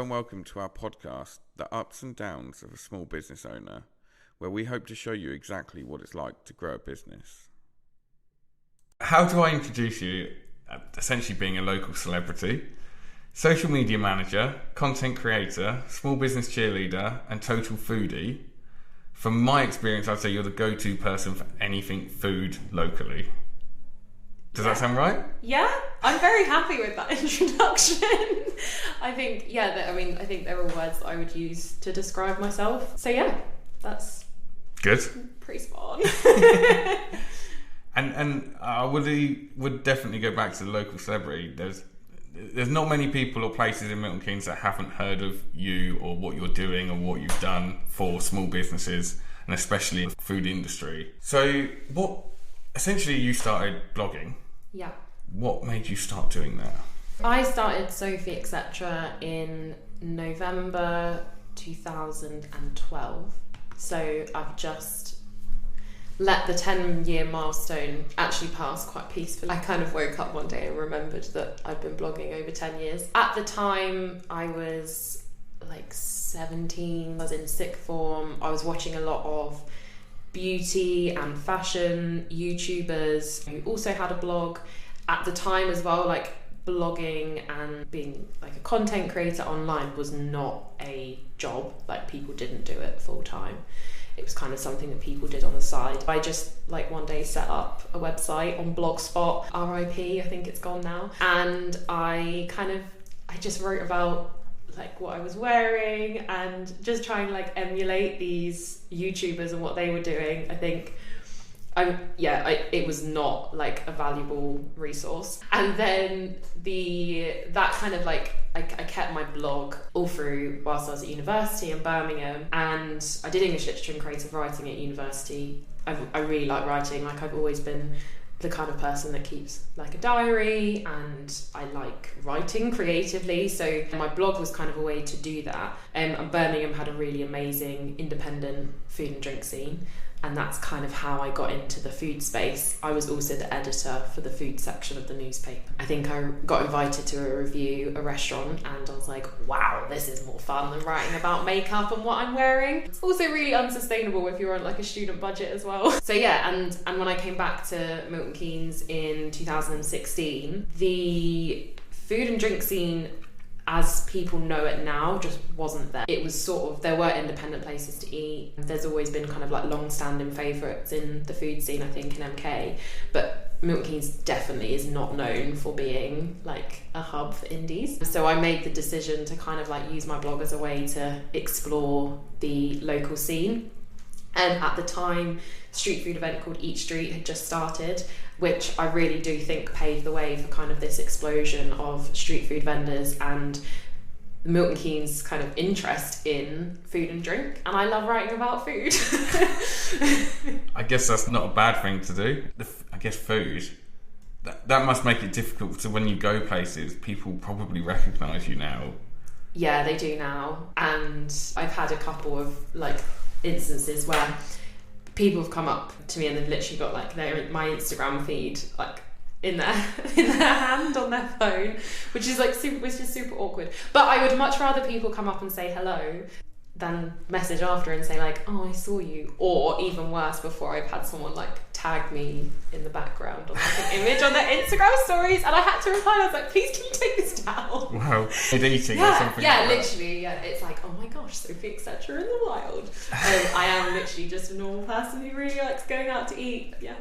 and welcome to our podcast, The Ups and Downs of a Small Business Owner, where we hope to show you exactly what it's like to grow a business. How do I introduce you? Essentially being a local celebrity, social media manager, content creator, small business cheerleader, and total foodie. From my experience, I'd say you're the go-to person for anything food locally. Does that sound right? Yeah, I'm very happy with that introduction. I think there are words that I would use to describe myself. So yeah, that's good. Pretty spot on. And I would definitely go back to the local celebrity. There's not many people or places in Milton Keynes that haven't heard of you or what you're doing or what you've done for small businesses, and especially in the food industry. So essentially you started blogging. Yeah. What made you start doing that? I started Sophie Etc. in November 2012. So I've just let the 10-year milestone actually pass quite peacefully. I kind of woke up one day and remembered that I'd been blogging over 10 years. At the time, I was like 17. I was in sixth form. I was watching a lot of beauty and fashion YouTubers who also had a blog. At the time as well, like blogging and being like a content creator online was not a job. Like people didn't do it full time. It was kind of something that people did on the side. I just like one day set up a website on Blogspot, RIP, I think it's gone now. And I just wrote about like what I was wearing and just trying to like emulate these YouTubers and what they were doing. I think it was not like a valuable resource. And then that kind of like I kept my blog all through whilst I was at university in Birmingham, and I did English literature and creative writing at university. I really like writing. Like I've always been the kind of person that keeps like a diary, and I like writing creatively, so my blog was kind of a way to do that. And Birmingham had a really amazing independent food and drink scene, and that's kind of how I got into the food space. I was also the editor for the food section of the newspaper. I think I got invited to review a restaurant, and I was like, wow, this is more fun than writing about makeup and what I'm wearing. It's also really unsustainable if you're on like a student budget as well. So yeah, and when I came back to Milton Keynes in 2016, the food and drink scene as people know it now just wasn't there. It was sort of, there were independent places to eat. There's always been kind of like long-standing favourites in the food scene, I think, in MK. But Milton Keynes definitely is not known for being like a hub for indies. So I made the decision to kind of like use my blog as a way to explore the local scene. And at the time, a street food event called Eat Street had just started, which I really do think paved the way for kind of this explosion of street food vendors and Milton Keynes' kind of interest in food and drink. And I love writing about food. I guess that's not a bad thing to do. I guess food, that must make it difficult. So when you go places, people probably recognise you now. Yeah, they do now. And I've had a couple of like instances where people have come up to me and they've literally got like my Instagram feed like in their hand on their phone, which is super awkward. But I would much rather people come up and say hello than message after and say like, oh, I saw you. Or even worse, before I've had someone like tag me in the background on like an image on their Instagram stories, and I had to reply. I was like, please can you take this down? Wow. Eating or something. Yeah, like literally. Yeah, it's like, oh my gosh, Sophie Etc. in the wild. I am literally just a normal person who really likes going out to eat. Yeah.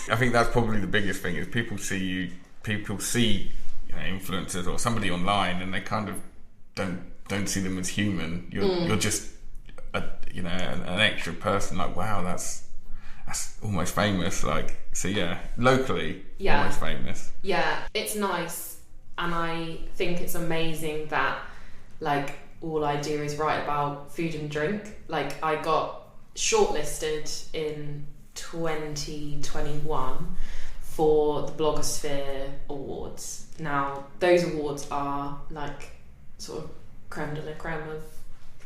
I think that's probably the biggest thing is people see influencers or somebody online, and they kind of don't see them as human. You're just an extra person. Like, wow, that's almost famous. Like, so yeah, locally, almost famous. Yeah, it's nice, and I think it's amazing that like all I do is write about food and drink. Like I got shortlisted in 2021 for the Blogosphere Awards. Now those awards are like sort of creme de la creme of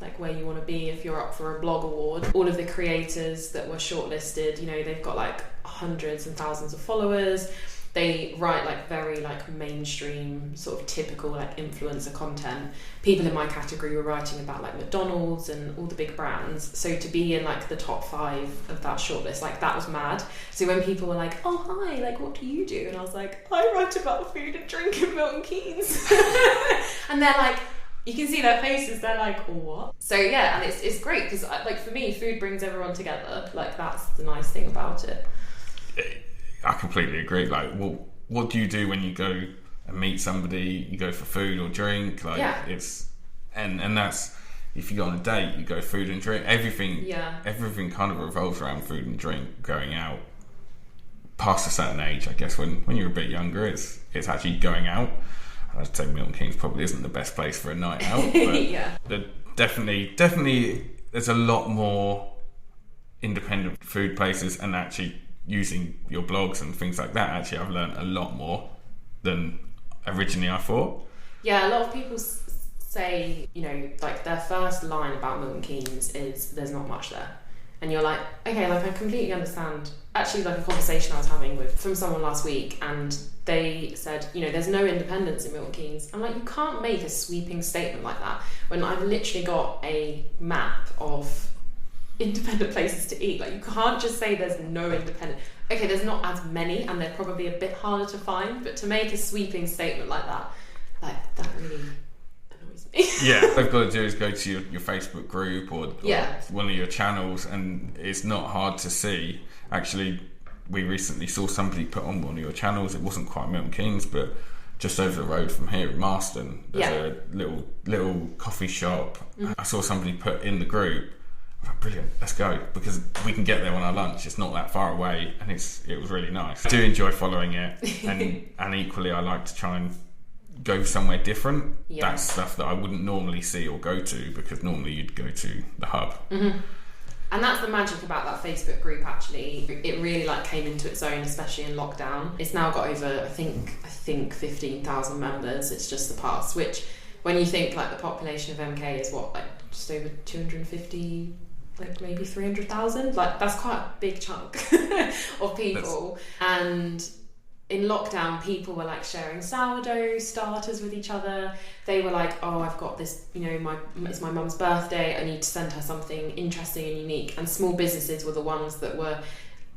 like where you want to be if you're up for a blog award. All of the creators that were shortlisted, they've got like hundreds and thousands of followers. They write like very very like mainstream sort of typical like influencer content. People in my category were writing about like McDonald's and all the big brands, so to be in like the top 5 of that shortlist, like that was mad. So when people were like, oh hi, like what do you do, and I was like, I write about food and drink in Milton Keynes. And they're like, you can see their faces, they're like, what? So yeah, and it's great because like for me, food brings everyone together. Like that's the nice thing about it. I completely agree. Like, what do you do when you go and meet somebody? You go for food or drink. Like, it's and that's, if you go on a date, you go food and drink. Everything kind of revolves around food and drink. Going out past a certain age, I guess. When you're a bit younger, it's actually going out. I'd say Milton Keynes probably isn't the best place for a night out, but definitely there's a lot more independent food places, and actually using your blogs and things like that, actually I've learned a lot more than originally I thought. Yeah, a lot of people say, you know, like their first line about Milton Keynes is there's not much there. And you're like, okay, like I completely understand. Actually, like a conversation I was having from someone last week, and they said, you know, there's no independence in Milton Keynes. I'm like, you can't make a sweeping statement like that when I've literally got a map of independent places to eat. Like you can't just say there's no independent. Okay, there's not as many, and they're probably a bit harder to find, but to make a sweeping statement like that really annoys me. Yeah, what they've got to do is go to your Facebook group or one of your channels, and it's not hard to see. Actually, we recently saw somebody put on one of your channels. It wasn't quite Milton Keynes, but just over the road from here in Marston, there's a little coffee shop. Mm-hmm. I saw somebody put in the group, brilliant, let's go, because we can get there on our lunch. It's not that far away, and it was really nice. I do enjoy following it, and equally I like to try and go somewhere different. That's stuff that I wouldn't normally see or go to, because normally you'd go to the hub. Mm-hmm. And that's the magic about that Facebook group, actually. It really like came into its own, especially in lockdown. It's now got over, I think 15,000 members. It's just surpassed, which when you think like the population of MK is what, like just over 250, like maybe 300,000, like that's quite a big chunk of people. And in lockdown, people were like sharing sourdough starters with each other. They were like, oh, I've got this, you know, it's my mum's birthday, I need to send her something interesting and unique. And small businesses were the ones that were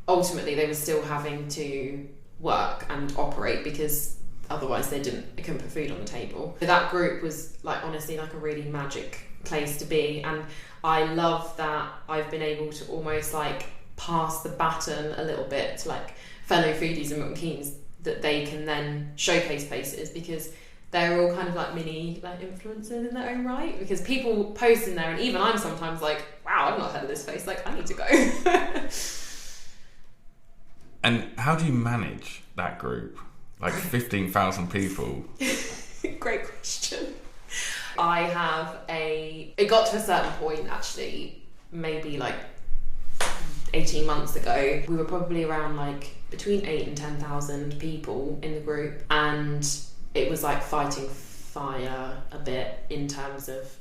ultimately, they were still having to work and operate, because otherwise they couldn't put food on the table. So that group was like honestly like a really magic place to be, and I love that I've been able to almost like pass the baton a little bit to like fellow foodies in Milton Keynes, that they can then showcase places, because they're all kind of like mini like influencers in their own right, because people post in there, and even I'm sometimes like, wow, I've not heard of this place, like I need to go. And how do you manage that group? Like 15,000 people? Great question. It got to a certain point actually, maybe like 18 months ago, we were probably around like between 8,000 and 10,000 people in the group, and it was like fighting fire a bit in terms of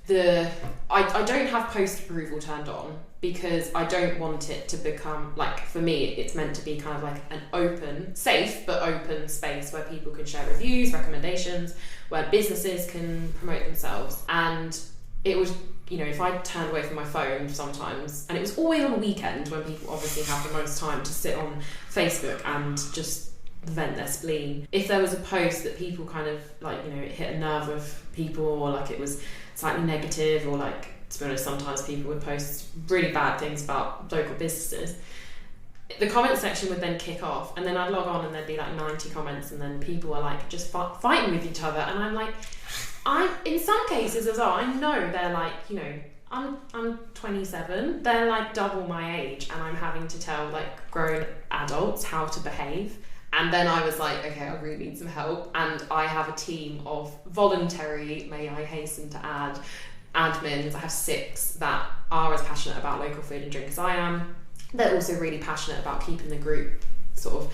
I don't have post approval turned on, because I don't want it to become like, for me it's meant to be kind of like an open, safe but open space where people can share reviews, recommendations, where businesses can promote themselves. And it was, you know, if I turned away from my phone sometimes, and it was always on a weekend when people obviously have the most time to sit on Facebook and just vent their spleen. If there was a post that people kind of like, you know, it hit a nerve of people, or like it was slightly negative, or like, to be honest, sometimes people would post really bad things about local businesses, the comment section would then kick off, and then I'd log on and there'd be like 90 comments, and then people were like just fighting with each other, and I'm like, in some cases as well, I know they're like, you know, I'm 27, they're like double my age, and I'm having to tell like grown adults how to behave. And then I was like, okay, I really need some help, and I have a team of voluntary, may I hasten to add, admins. I have 6 that are as passionate about local food and drink as I am. They're also really passionate about keeping the group sort of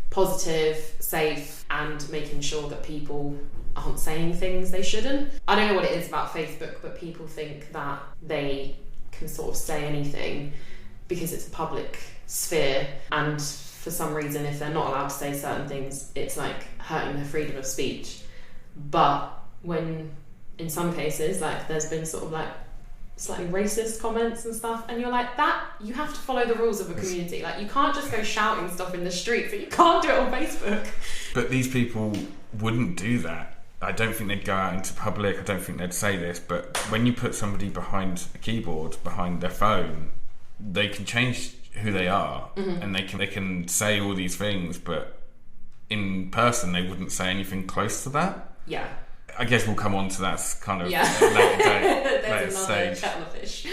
positive, safe, and making sure that people aren't saying things they shouldn't. I don't know what it is about Facebook, but people think that they can sort of say anything because it's a public sphere, and for some reason, if they're not allowed to say certain things, it's like hurting their freedom of speech. But when, in some cases, like there's been sort of like slightly racist comments and stuff, and you're like, that, you have to follow the rules of a community. Like, you can't just go shouting stuff in the street, but you can't do it on Facebook. But these people wouldn't do that. I don't think they'd go out into public. I don't think they'd say this, but when you put somebody behind a keyboard, behind their phone, they can change who they are, and they can say all these things, but in person they wouldn't say anything close to that. Yeah. I guess we'll come on to that kind of later stage. Kettle of fish.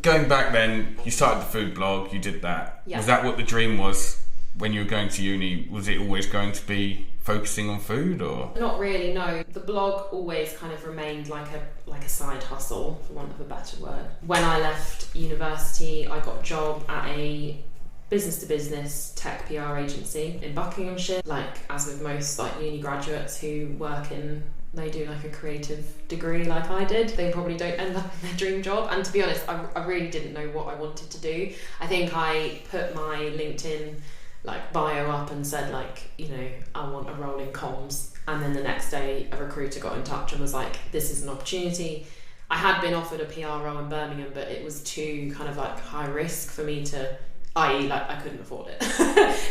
Going back then, you started the food blog, you did that. Yeah. Was that what the dream was when you were going to uni? Was it always going to be focusing on food, or? Not really, no. The blog always kind of remained like a side hustle, for want of a better word. When I left university, I got a job at a business-to-business tech PR agency in Buckinghamshire. Like, as with most like uni graduates who work in, they do like a creative degree like I did, they probably don't end up in their dream job. And to be honest, I really didn't know what I wanted to do. I think I put my LinkedIn like bio up and said like, you know, I want a role in comms, and then the next day a recruiter got in touch and was like, this is an opportunity. I had been offered a PR role in Birmingham, but it was too kind of like high risk for me to, i.e. like I couldn't afford it.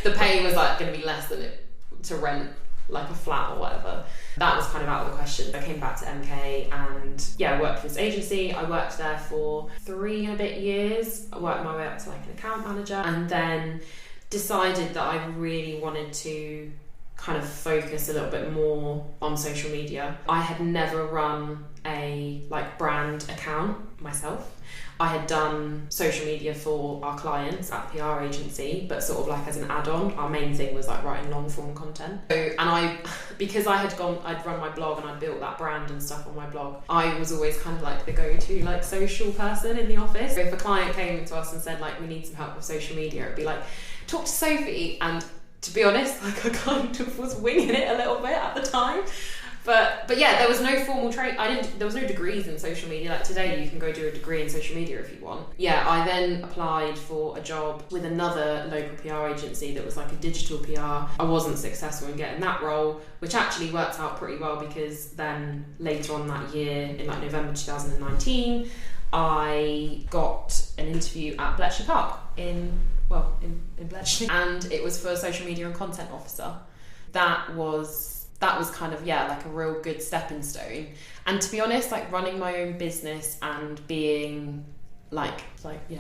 The pay was like going to be less than it to rent like a flat or whatever. That was kind of out of the question. I came back to MK and I worked for this agency. I worked there for 3 and a bit years. I worked my way up to like an account manager, and then decided that I really wanted to kind of focus a little bit more on social media. I had never run a like brand account myself. I had done social media for our clients at the PR agency, but sort of like as an add-on. Our main thing was like writing long form content. And because I'd run my blog and I'd built that brand and stuff on my blog, I was always kind of like the go-to like social person in the office. So if a client came to us and said like, we need some help with social media, it'd be like, talk to Sophie. And to be honest, like I kind of was winging it a little bit at the time. But yeah, there was no formal training. There was no degrees in social media. Like today, you can go do a degree in social media if you want. Yeah, I then applied for a job with another local PR agency that was like a digital PR. I wasn't successful in getting that role, which actually worked out pretty well, because then later on that year, in like November 2019, I got an interview at Bletchley Park in Bletchley, and it was for a social media and content officer. That was kind of like a real good stepping stone. And to be honest, like running my own business and being like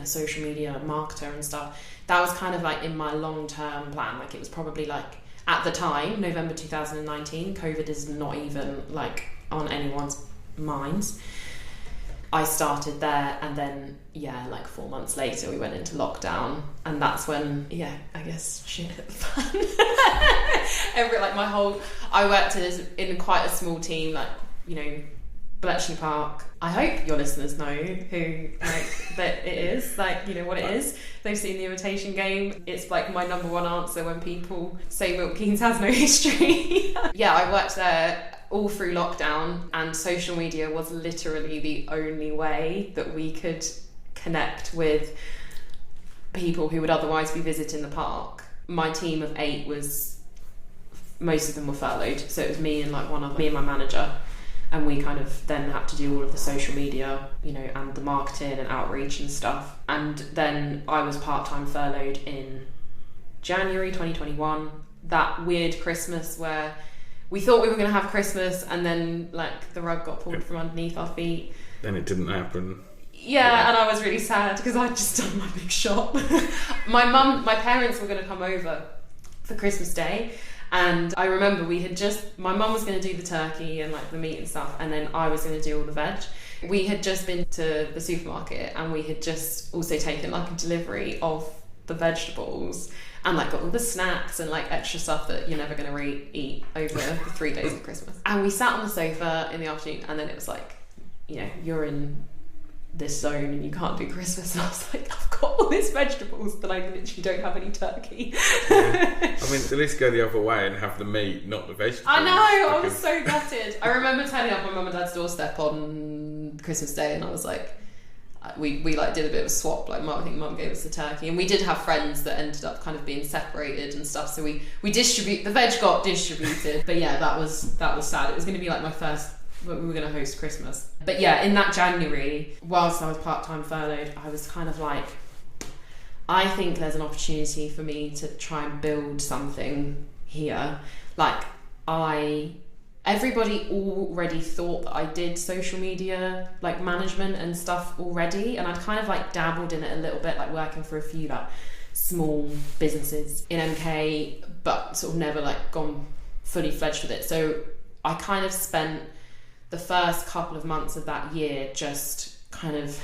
social media marketer and stuff, that was kind of like in my long-term plan. Like it was probably like at the time, November 2019, COVID is not even like on anyone's minds. I started there, and then like 4 months later we went into lockdown, and that's when I guess shit hit the fan. I worked in quite a small team, like, you know, Bletchley Park. I hope your listeners know who like that it is, like, you know what it is. They've seen The Imitation Game. It's like my number one answer when people say Milton Keynes has no history. I worked there all through lockdown, and social media was literally the only way that we could connect with people who would otherwise be visiting the park. My team of 8 most of them were furloughed, so it was me and me and my manager, and we kind of then had to do all of the social media, you know, and the marketing and outreach and stuff. And then I was part-time furloughed in January 2021, that weird Christmas where we thought we were going to have Christmas, and then like the rug got pulled from underneath our feet. Then it didn't happen. Yeah, and I was really sad because I'd just done my big shop. My parents were going to come over for Christmas Day, and I remember my mum was going to do the turkey and like the meat and stuff, and then I was going to do all the veg. We had just been to the supermarket, and we had just also taken like a delivery of the vegetables, and like got all the snacks and like extra stuff that you're never going to eat over the 3 days of Christmas. And we sat on the sofa in the afternoon, and then it was like, you know, you're in this zone and you can't do Christmas. And I was like, I've got all these vegetables, but I literally don't have any turkey. I mean, at least go the other way and have the meat, not the vegetables. I know, I was so gutted. I remember turning up on Mum and Dad's doorstep on Christmas Day, and I was like, we like did a bit of a swap. Like I think Mum gave us the turkey, and we did have friends that ended up kind of being separated and stuff. So we distribute the veg got distributed. But yeah, that was sad. It was going to be like my first. We were going to host Christmas. But yeah, in that January, whilst I was part-time furloughed, I was kind of like, I think there's an opportunity for me to try and build something here. Like everybody already thought that I did social media like management and stuff already, and I'd kind of like dabbled in it a little bit, like working for a few like small businesses in MK, but sort of never like gone fully fledged with it. So I kind of spent the first couple of months of that year just kind of,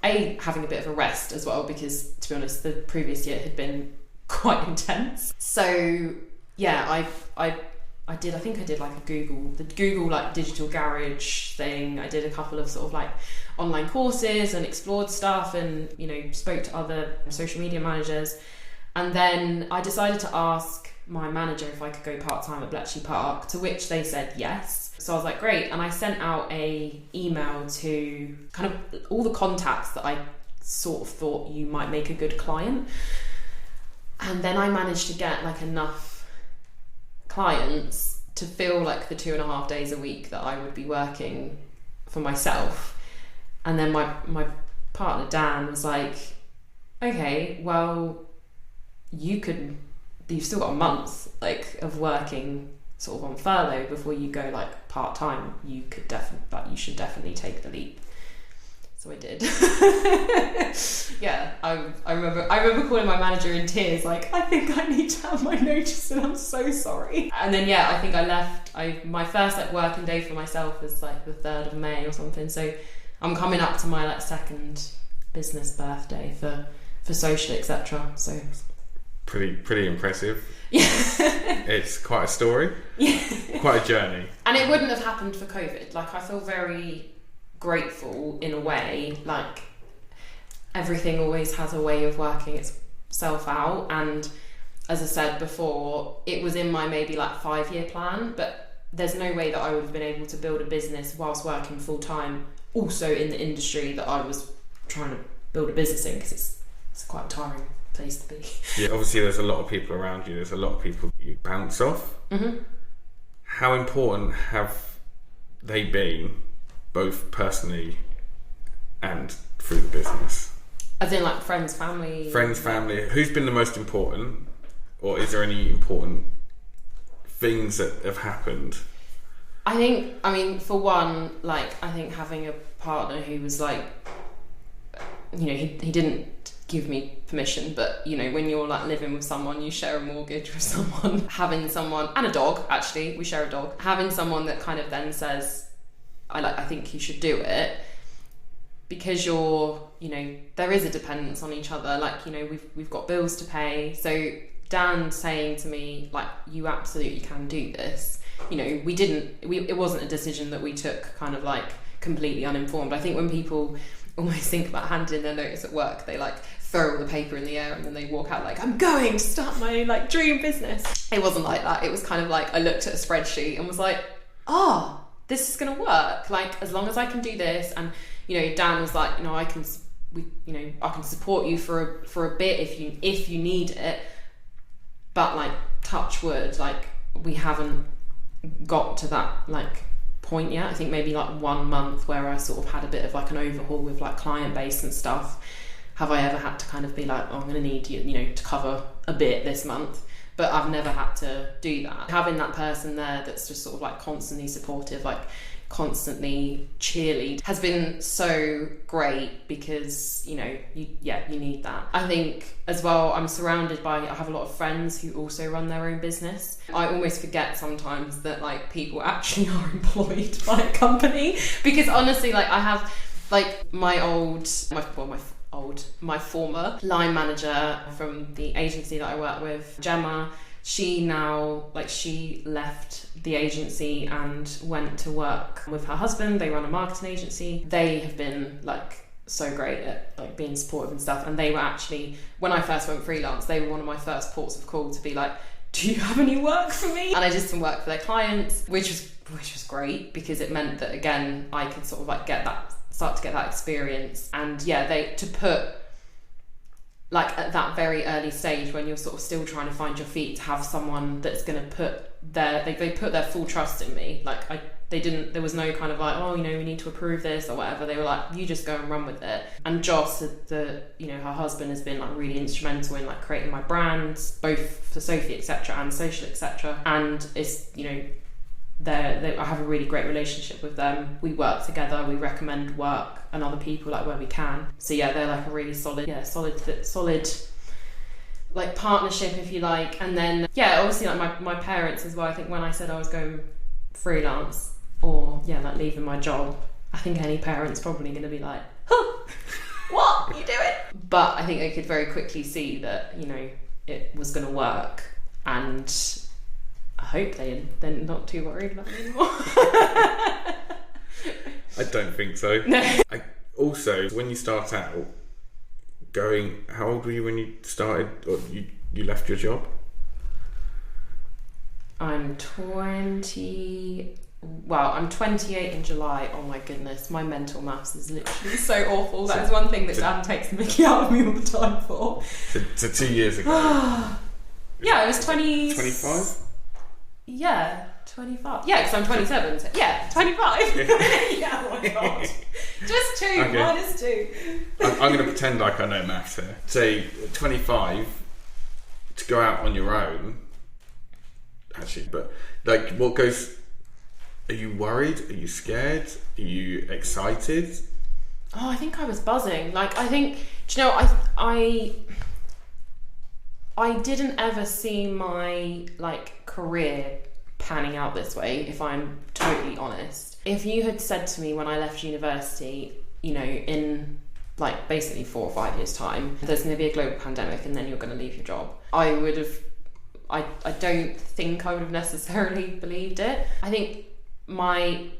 having a bit of a rest as well, because to be honest, the previous year had been quite intense. So yeah, I think I did like the Google like digital garage thing. I did a couple of sort of like online courses and explored stuff, and spoke to other social media managers. And then I decided to ask my manager if I could go part-time at Bletchley Park, to which they said yes. So I was like, great. And I sent out a email to kind of all the contacts that I sort of thought you might make a good client. And then I managed to get like enough clients to fill like the 2.5 days a week that I would be working for myself. And then my partner Dan was like, okay, well, you've still got a month like of working sort of on furlough before you go like part-time. You should definitely take the leap. So I did. Yeah, I remember calling my manager in tears, like, I think I need to have my notice and I'm so sorry. And then yeah, I think I left. My first like working day for myself was like the 3rd of May or something. So I'm coming up to my like 2nd business birthday for social, etc. So pretty impressive. Yeah. It's quite a story. Yeah. Quite a journey. And it wouldn't have happened for COVID. Like, I feel very grateful in a way. Like, everything always has a way of working itself out. And as I said before, it was in my maybe like 5-year plan, but there's no way that I would have been able to build a business whilst working full time, also in the industry that I was trying to build a business in, because it's quite a tiring place to be. Yeah, obviously there's a lot of people around you. There's a lot of people you bounce off. Mm-hmm. How important have they been, both personally and through the business? As in like friends, family? Friends, family. Who's been the most important? Or is there any important things that have happened? I mean, for one, like, I think having a partner who was like, he didn't give me permission, but when you're like living with someone, you share a mortgage with someone, having someone, and a dog, actually, we share a dog, having someone that kind of then says, I think you should do it, because there is a dependence on each other. Like, we've got bills to pay. So Dan saying to me, like, you absolutely can do this. It wasn't a decision that we took kind of like completely uninformed. I think when people almost think about handing in their notice at work, they like throw all the paper in the air and then they walk out like, I'm going to start my like dream business. It wasn't like that. It was kind of like, I looked at a spreadsheet and was like, this is going to work. Like, as long as I can do this. And, Dan was like, I can support you for a bit if you need it. But like, touch wood, like, we haven't got to that like point yet. I think maybe like 1 month where I sort of had a bit of like an overhaul with like client base and stuff. Have I ever had to kind of be like, I'm going to need you, to cover a bit this month? But I've never had to do that. Having that person there that's just sort of like constantly supportive, like constantly cheerlead, has been so great, because you need that. I think as well, I have a lot of friends who also run their own business. I almost forget sometimes that like people actually are employed by a company, because honestly, like, I have like my former line manager from the agency that I work with, Gemma. She left the agency and went to work with her husband. They run a marketing agency. They have been like so great at like being supportive and stuff. And they were actually, when I first went freelance, they were one of my first ports of call to be like, do you have any work for me? And I did some work for their clients, which was great, because it meant that again I could sort of like get that start to get that experience. And to put, like, at that very early stage when you're sort of still trying to find your feet, to have someone that's going to put they put their full trust in me. Like, there was no kind of like, oh, you know, we need to approve this or whatever. They were like, you just go and run with it. And Joss, her husband, has been like really instrumental in like creating my brands, both for Sophie etc. and Social etc. And it's, you know, I have a really great relationship with them. We work together, we recommend work and other people like where we can. So yeah, they're like a really solid like partnership, if you like. And then obviously like my parents as well. I think when I said I was going freelance or like leaving my job, I think any parent's probably going to be like, huh, what are you doing? But I think they could very quickly see that, you know, it was going to work, and I hope they're not too worried about me anymore. I don't think so. No. Also, when you start out going, how old were you when you started, or you left your job? I'm 28 in July. Oh my goodness, my mental maths is literally so awful. That is one thing that Dan takes the mickey out of me all the time for. So 2 years ago. Yeah, it was 25? Yeah, 25. Yeah, because I'm 27. So 25. Yeah, oh my god. Just 2, okay. Minus 2. I'm going to pretend like I know maths here. Say 25 to go out on your own. Actually, but like, what goes? Are you worried? Are you scared? Are you excited? Oh, I think I was buzzing. Like, I think, do you know, I didn't ever see my like career panning out this way, if I'm totally honest. If you had said to me when I left university, you know, in like basically 4 or 5 years time, there's going to be a global pandemic and then you're going to leave your job, I would have, I don't think I would have necessarily believed it. I think my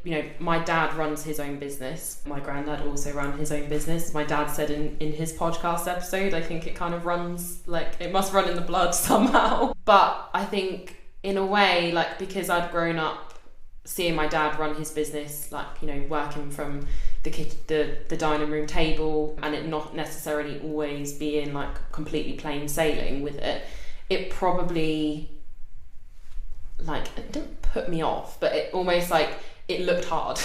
dad runs his own business. My granddad also ran his own business. My dad said in his podcast episode, I think it kind of runs, like, it must run in the blood somehow. But I think in a way, like, because I'd grown up seeing my dad run his business, like, you know, working from the dining room table, and it not necessarily always being like completely plain sailing with it, it probably, like, it didn't put me off, but it almost, like, it looked hard.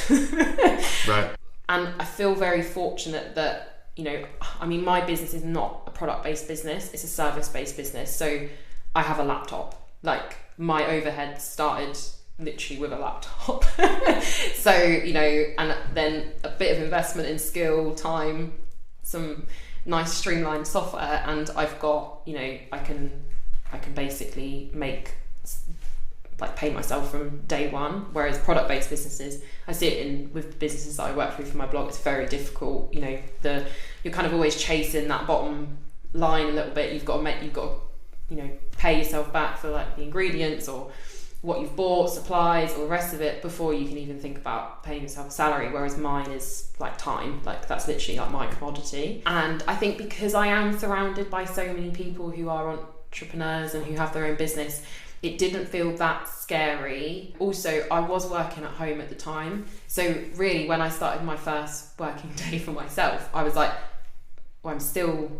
Right. And I feel very fortunate that, you know, I mean, my business is not a product-based business, it's a service-based business. So I have a laptop. Like, my overhead started literally with a laptop. So, you know, and then a bit of investment in skill, time, some nice streamlined software, and I've got, you know, I can basically pay myself from day one. Whereas product-based businesses, I see it with businesses that I work with for my blog, it's very difficult. You know, you're kind of always chasing that bottom line a little bit. You've got to, you know, pay yourself back for like the ingredients or what you've bought, supplies, all the rest of it, before you can even think about paying yourself a salary. Whereas mine is like time, like that's literally like my commodity. And I think because I am surrounded by so many people who are entrepreneurs and who have their own business, it didn't feel that scary. Also, I was working at home at the time, so really when I started my first working day for myself, I was like, well, I'm still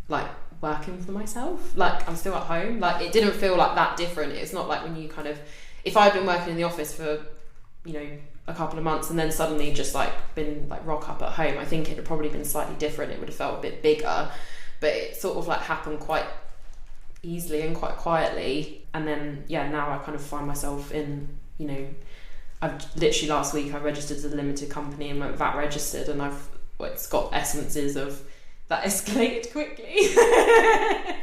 like working for myself, like I'm still at home. Like, it didn't feel like that different. It's not like when you kind of, if I'd been working in the office for, you know, a couple of months and then suddenly just like been like rock up at home, I think it would have probably been slightly different. It would have felt a bit bigger, but it sort of like happened quite easily and quite quietly. And then now I kind of find myself in, you know, I've literally last week I registered as a limited company and went VAT registered, and it's got essences of that escalated quickly. Yeah.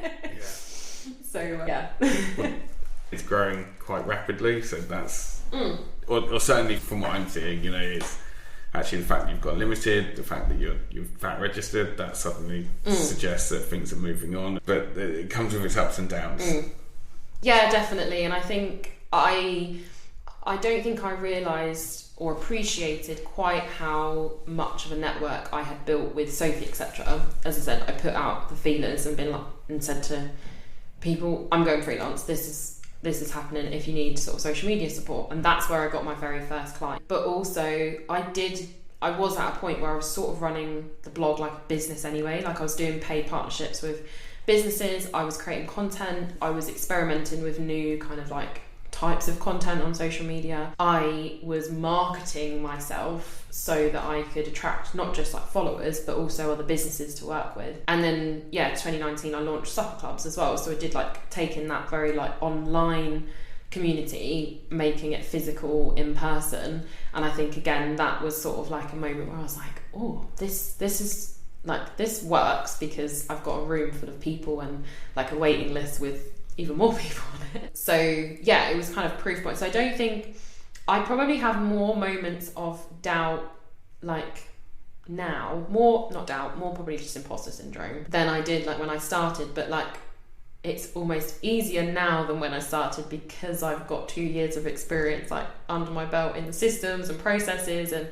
So well, it's growing quite rapidly, so that's or certainly from what I'm seeing, you know, it's actually the fact that you've got limited, the fact that you're VAT registered, that suddenly suggests that things are moving on. But it comes with its ups and downs. Yeah, definitely. And I think I don't think I realised or appreciated quite how much of a network I had built with Sophie, etc. As I said, I put out the feelers and said to people, I'm going freelance. This is happening if you need sort of social media support. And that's where I got my very first client. But also I I was at a point where I was sort of running the blog like a business anyway. Like I was doing paid partnerships with businesses, I was creating content, I was experimenting with new kind of like types of content on social media. I was marketing myself so that I could attract not just like followers but also other businesses to work with. And then 2019 I launched supper clubs as well, so I did like taking that very like online community, making it physical in person. And I think again that was sort of like a moment where I was like, oh, this is like, this works because I've got a room full of people and like a waiting list with even more people on it. So yeah, it was kind of proof point. So I don't think, I probably have more moments of doubt like now, more probably just imposter syndrome than I did like when I started. But like it's almost easier now than when I started because I've got 2 years of experience like under my belt in the systems and processes, and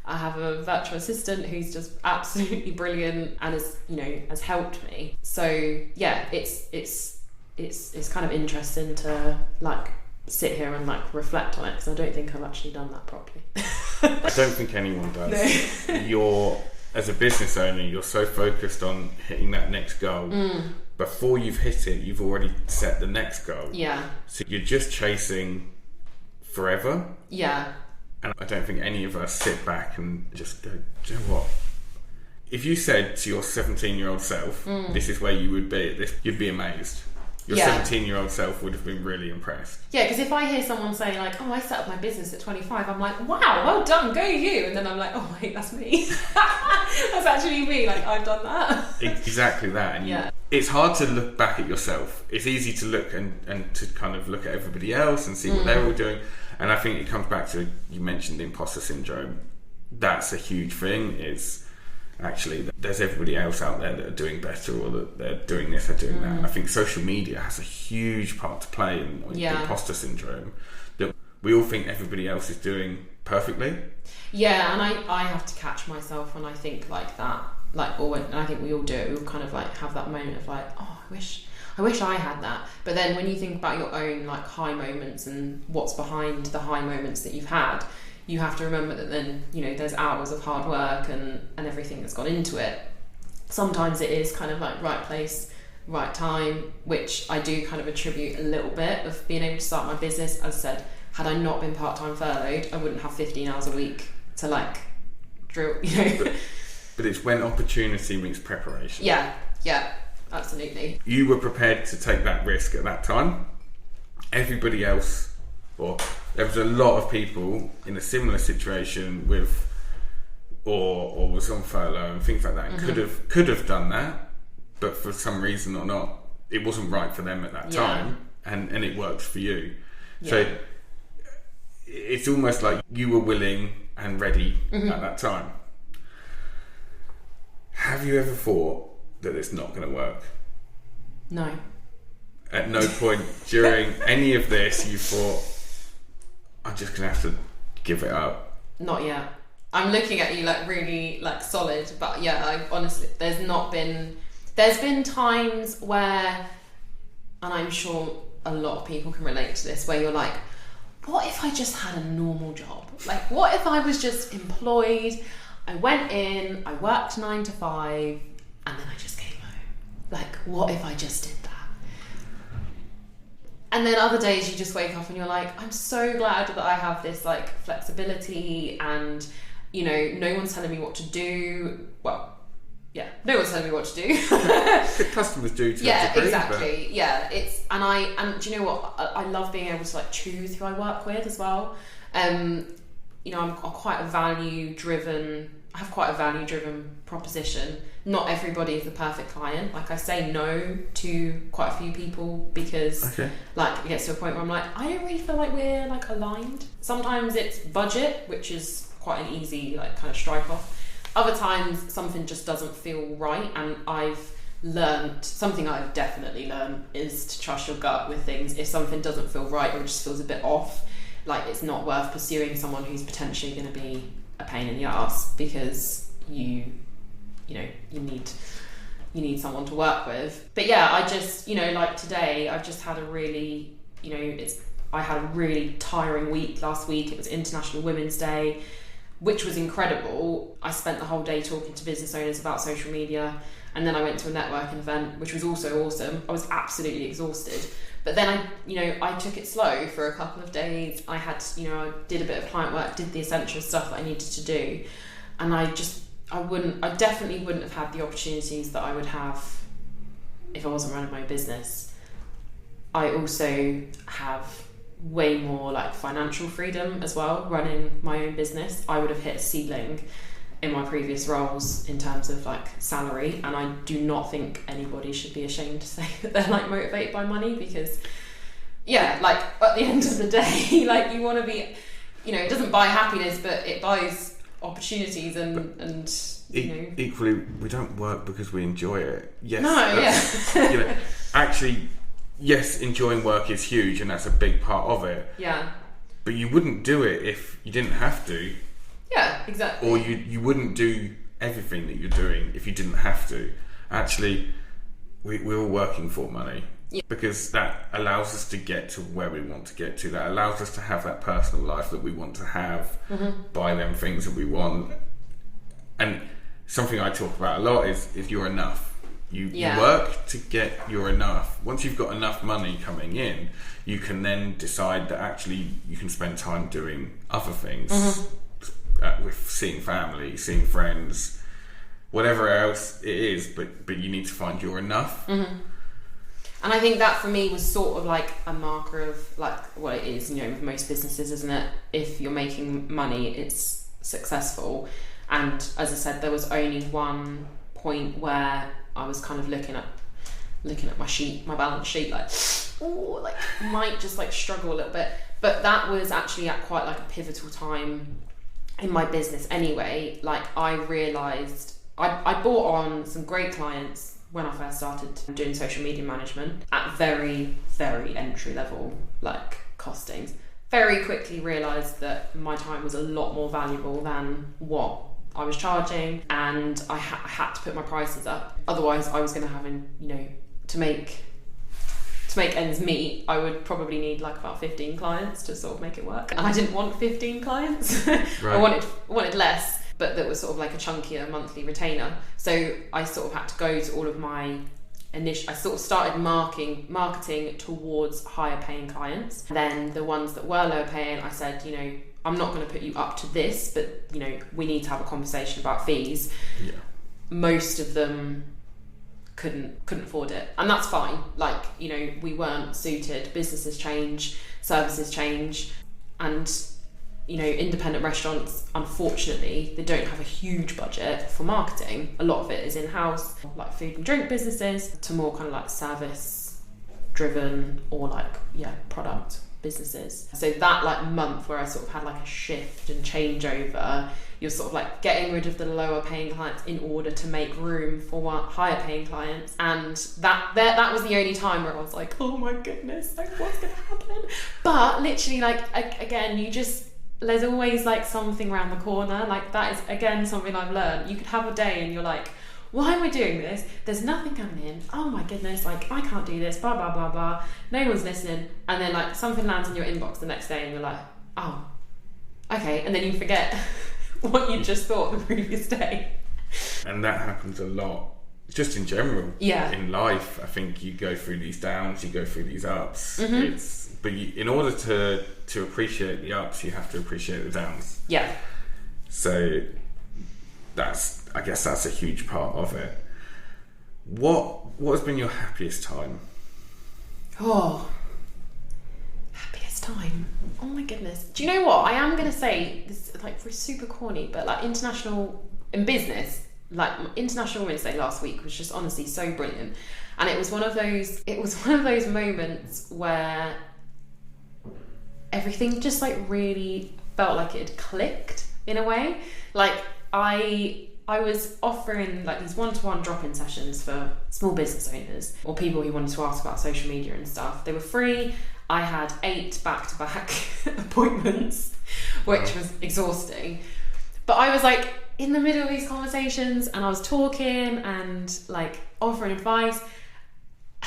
I have a virtual assistant who's just absolutely brilliant and has helped me. So yeah, it's kind of interesting to like sit here and like reflect on it, because I don't think I've actually done that properly. I don't think anyone does. No. As a business owner, you're so focused on hitting that next goal. Before you've hit it, you've already set the next goal. Yeah. So you're just chasing forever. Yeah. And I don't think any of us sit back and just go, do you know what? If you said to your 17-year-old self, this is where you would be at this, you'd be amazed. Your 17-year-old self would have been really impressed. Yeah, because if I hear someone say like, oh, I set up my business at 25, I'm like, wow, well done, go you. And then I'm like, oh wait, that's me. That's actually me, like I've done that. Exactly that. And it's hard to look back at yourself. It's easy to look and to kind of look at everybody else and see what they're all doing. And I think it comes back to, you mentioned the imposter syndrome. That's a huge thing, is actually there's everybody else out there that are doing better, or that they're doing this, they're doing that. And I think social media has a huge part to play in the imposter syndrome, that we all think everybody else is doing perfectly. Yeah, and I have to catch myself when I think like that, and I think we all do it. We all kind of like have that moment of like, oh, I wish I had that. But then when you think about your own like high moments and what's behind the high moments that you've had, you have to remember that then, there's hours of hard work and everything that's gone into it. Sometimes it is kind of like right place, right time, which I do kind of attribute a little bit of being able to start my business. As I said, had I not been part-time furloughed, I wouldn't have 15 hours a week to like drill, But it's when opportunity meets preparation. Yeah, absolutely. You were prepared to take that risk at that time. Everybody else, or there was a lot of people in a similar situation with, or was on furlough and things like that, and could have done that, but for some reason or not, it wasn't right for them at that time, and it worked for you. So it's almost like you were willing and ready at that time. Have you ever thought that it's not going to work? No. At no point during any of this you thought, I'm just going to have to give it up? Not yet. I'm looking at you like really like solid, but I honestly, there's been times where, and I'm sure a lot of people can relate to this, where you're like, what if I just had a normal job? Like, what if I was just employed? I went in, I worked 9 to 5, and then I just came home. Like, what if I just did that? And then other days you just wake up and you're like, I'm so glad that I have this like flexibility, and no one's telling me what to do. Well, no one's telling me what to do. The customers do to a degree, exactly. But... Yeah, and do you know what? I love being able to like choose who I work with as well. I'm quite a value-driven proposition. Not everybody is the perfect client. Like, I say no to quite a few people because like it gets to a point where I'm like, I don't really feel like we're like aligned. Sometimes it's budget, which is quite an easy like kind of strike off. Other times something just doesn't feel right, and something I've definitely learned is to trust your gut with things. If something doesn't feel right or just feels a bit off, like it's not worth pursuing someone who's potentially going to be a pain in the ass, because you need someone to work with. But I just, like today, I've just had a really, I had a really tiring week last week. It was International Women's Day. which was incredible. I spent the whole day talking to business owners about social media, and then I went to a networking event, which was also awesome. I was absolutely exhausted. But then I took it slow for a couple of days. I had, I did a bit of client work, did the essential stuff that I needed to do. And I definitely wouldn't have had the opportunities that I would have if I wasn't running my business. I also have way more like financial freedom as well, running my own business. I would have hit a ceiling in my previous roles in terms of like salary, and I do not think anybody should be ashamed to say that they're like motivated by money, because like at the end of the day, like you want to be, it doesn't buy happiness, but it buys opportunities and equally, we don't work because we enjoy it. Yes, no, actually, yes, enjoying work is huge, and that's a big part of it. Yeah, but you wouldn't do it if you didn't have to. Yeah, exactly. Or you wouldn't do everything that you're doing if you didn't have to. Actually, we're all working for money. Yeah. Because that allows us to get to where we want to get to. That allows us to have that personal life that we want to have, buy them things that we want. And something I talk about a lot is you're enough. You work to get your enough. Once you've got enough money coming in, you can then decide that actually you can spend time doing other things. With seeing family, seeing friends, whatever else it is, but you need to find your enough. And I think that for me was sort of like a marker of like what it is, with most businesses, isn't it? If you're making money, it's successful. And as I said, there was only one point where I was kind of looking at my balance sheet, like might just like struggle a little bit. But that was actually at quite like a pivotal time in my business anyway. Like I realised I bought on some great clients when I first started doing social media management at very, very entry level like costings. Very quickly realised that my time was a lot more valuable than what I was charging, and I had to put my prices up. Otherwise I was going to have, to make ends meet, I would probably need like about 15 clients to sort of make it work. And I didn't want 15 clients. Right. I wanted less, but that was sort of like a chunkier monthly retainer. So I sort of had to go to all of my I sort of started marketing towards higher paying clients. Then the ones that were lower paying, I said, I'm not going to put you up to this, but we need to have a conversation about fees. Yeah. Most of them couldn't afford it, and that's fine. Like, we weren't suited. Businesses change, services change, and independent restaurants, unfortunately, they don't have a huge budget for marketing. A lot of it is in-house, like food and drink businesses, to more kind of like service driven or like product businesses. So that like month where I sort of had like a shift and changeover, you're sort of like getting rid of the lower paying clients in order to make room for higher paying clients. And that was the only time where I was like, oh my goodness, like what's gonna happen? But literally, like again, there's always like something around the corner. Like that is again something I've learned. You could have a day and you're like, why am I doing this? There's nothing coming in. Oh my goodness, like I can't do this, blah blah blah blah. No one's listening. And then like something lands in your inbox the next day and you're like, oh, okay. And then you forget what you just thought the previous day. And that happens a lot, just in general. Yeah. In life, I think you go through these downs, you go through these ups. But in order to appreciate the ups, you have to appreciate the downs. Yeah. So I guess that's a huge part of it. What has been your happiest time? Oh, happiest time. Oh my goodness. Do you know what? I am going to say this, like, for super corny, but like international in business, like International Women's Day last week was just honestly so brilliant. And it was one of those moments where everything just like really felt like it had clicked in a way. Like I was offering like these one-to-one drop-in sessions for small business owners or people who wanted to ask about social media and stuff. They were free. I had 8 back-to-back appointments, which was exhausting. But I was like in the middle of these conversations and I was talking and like offering advice,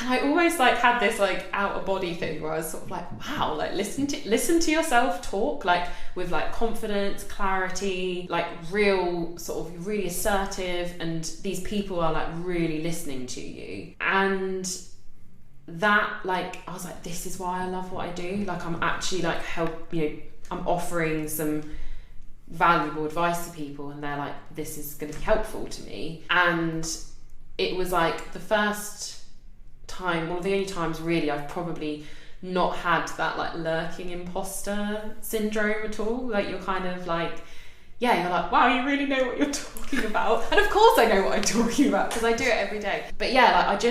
And I always like had this like out of body thing where I was sort of like, wow, like listen to yourself talk, like with like confidence, clarity, like real sort of really assertive, and these people are like really listening to you. And that, like, I was like, this is why I love what I do. Like, I'm actually like I'm offering some valuable advice to people, and they're like, this is going to be helpful to me. And it was like the first time, one of the only times really I've probably not had that like lurking imposter syndrome at all. Like, you're kind of like, yeah, you're like, wow, you really know what you're talking about. And of course I know what I'm talking about because I do it every day. But yeah, like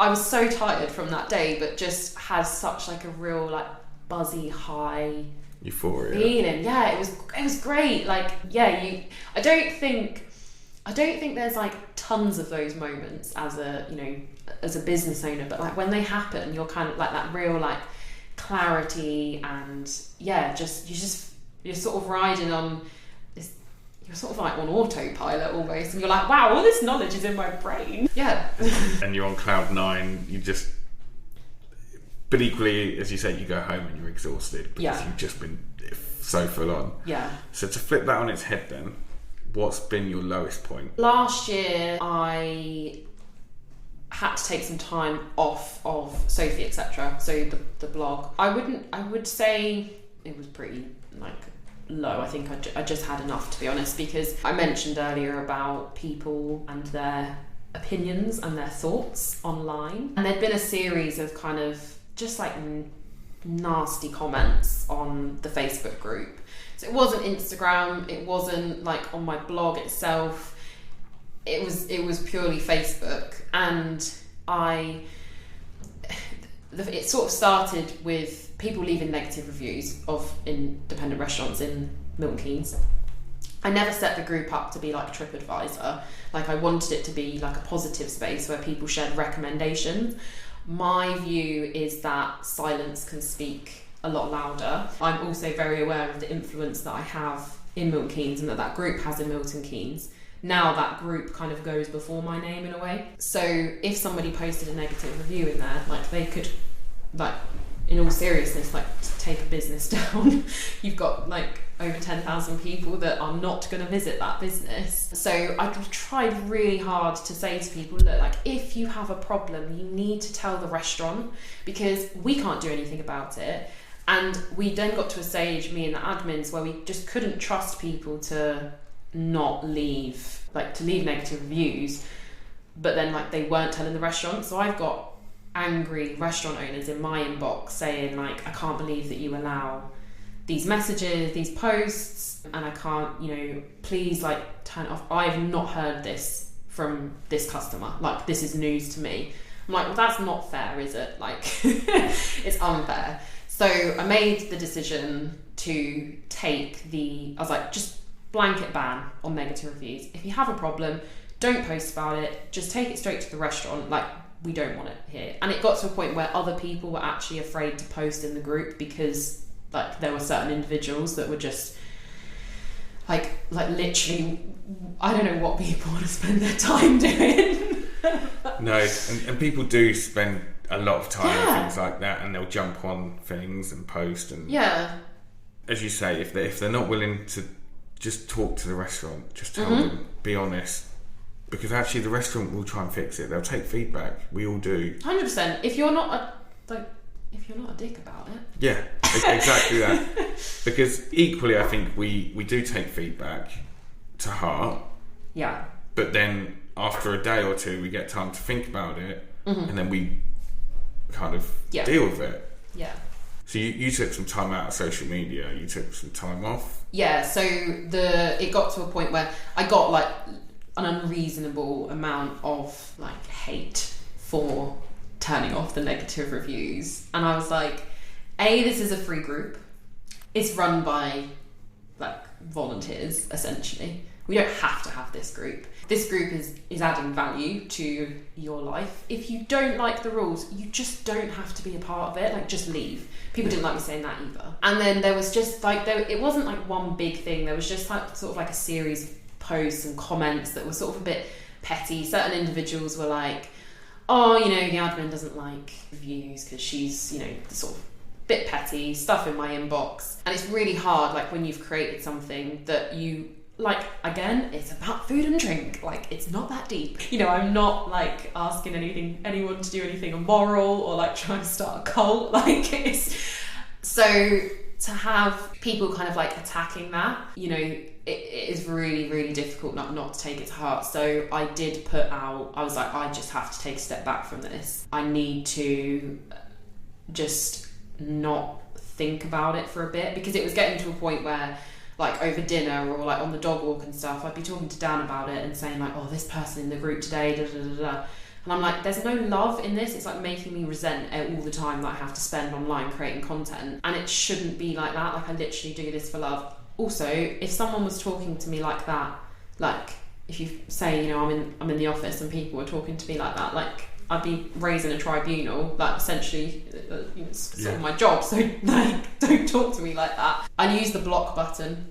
I was so tired from that day, but just had such like a real like buzzy high euphoria feeling. Yeah, it was great. Like, yeah, I don't think there's like tons of those moments as a business owner, but like when they happen, you're kind of like that real like clarity, and yeah, you're sort of riding on this, you're sort of like on autopilot almost, and you're like, wow, all this knowledge is in my brain. Yeah. And you're on cloud nine, but equally, as you say, you go home and you're exhausted because you've just been so full on. Yeah. So to flip that on its head then, what's been your lowest point? Last year, I had to take some time off of Sophie, etc. So the blog. I would say it was pretty like low. I think I just had enough, to be honest, because I mentioned earlier about people and their opinions and their thoughts online. And there'd been a series of kind of just like nasty comments on the Facebook group. So it wasn't Instagram, it wasn't like on my blog itself, it was purely Facebook. And it sort of started with people leaving negative reviews of independent restaurants in Milton Keynes. I never set the group up to be like TripAdvisor. Like, I wanted it to be like a positive space where people shared recommendations. My view is that silence can speak a lot louder. I'm also very aware of the influence that I have in Milton Keynes and that group has in Milton Keynes. Now that group kind of goes before my name in a way. So if somebody posted a negative review in there, like, they could, like, in all seriousness, like, take a business down. You've got like over 10,000 people that are not going to visit that business. So I tried really hard to say to people, look, like, if you have a problem, you need to tell the restaurant, because we can't do anything about it. And we then got to a stage, me and the admins, where we just couldn't trust people to not leave, like, to leave negative reviews, but then like they weren't telling the restaurant. So I've got angry restaurant owners in my inbox saying, like, I can't believe that you allow these messages, these posts, and I can't, please, like, turn it off. I've not heard this from this customer. Like, this is news to me. I'm like, well, that's not fair, is it? Like, it's unfair. So I made the decision to I was like, just blanket ban on negative reviews. If you have a problem, don't post about it. Just take it straight to the restaurant. Like, we don't want it here. And it got to a point where other people were actually afraid to post in the group because, like, there were certain individuals that were just like literally, I don't know what people want to spend their time doing. No, and people do spend a lot of time on things like that, and they'll jump on things and post, and as you say, if they're not willing to just talk to the restaurant, just tell them, be honest. Because actually the restaurant will try and fix it. They'll take feedback. We all do. 100%. If you're not a dick about it. Yeah, exactly that. Because equally, I think we do take feedback to heart. Yeah. But then after a day or two, we get time to think about it, and then we kind of deal with it. Yeah. So you took some time out of social media. You took some time off. Yeah. So it got to a point where I got like an unreasonable amount of like hate for turning off the negative reviews, and I was like, this is a free group, it's run by like volunteers essentially, we don't have to have this group is adding value to your life. If you don't like the rules, you just don't have to be a part of it, like, just leave. People didn't like me saying that either. And then there was just like, it wasn't like one big thing, there was just like sort of like a series of posts and comments that were sort of a bit petty. Certain individuals were like, oh, you know, the admin doesn't like reviews because she's, you know, sort of bit petty, stuff in my inbox. And it's really hard, like, when you've created something that you, like, again, it's about food and drink. Like, it's not that deep. You know, I'm not, like, asking anyone to do anything immoral or, like, trying to start a cult. Like, it's... So, to have people kind of, like, attacking that, you know, it is really, really difficult not to take it to heart. So I did put out, I was like, I just have to take a step back from this. I need to just not think about it for a bit, because it was getting to a point where, like, over dinner or like on the dog walk and stuff, I'd be talking to Dan about it and saying like, oh, this person in the group today, da da da da. And I'm like, there's no love in this. It's like making me resent all the time that I have to spend online creating content. And it shouldn't be like that. Like, I literally do this for love. Also, if someone was talking to me like that, like, if you say, you know, I'm in the office and people were talking to me like that, like, I'd be raising a tribunal. Like, essentially, you know, it's sort of my job. So, like, don't talk to me like that. I use the block button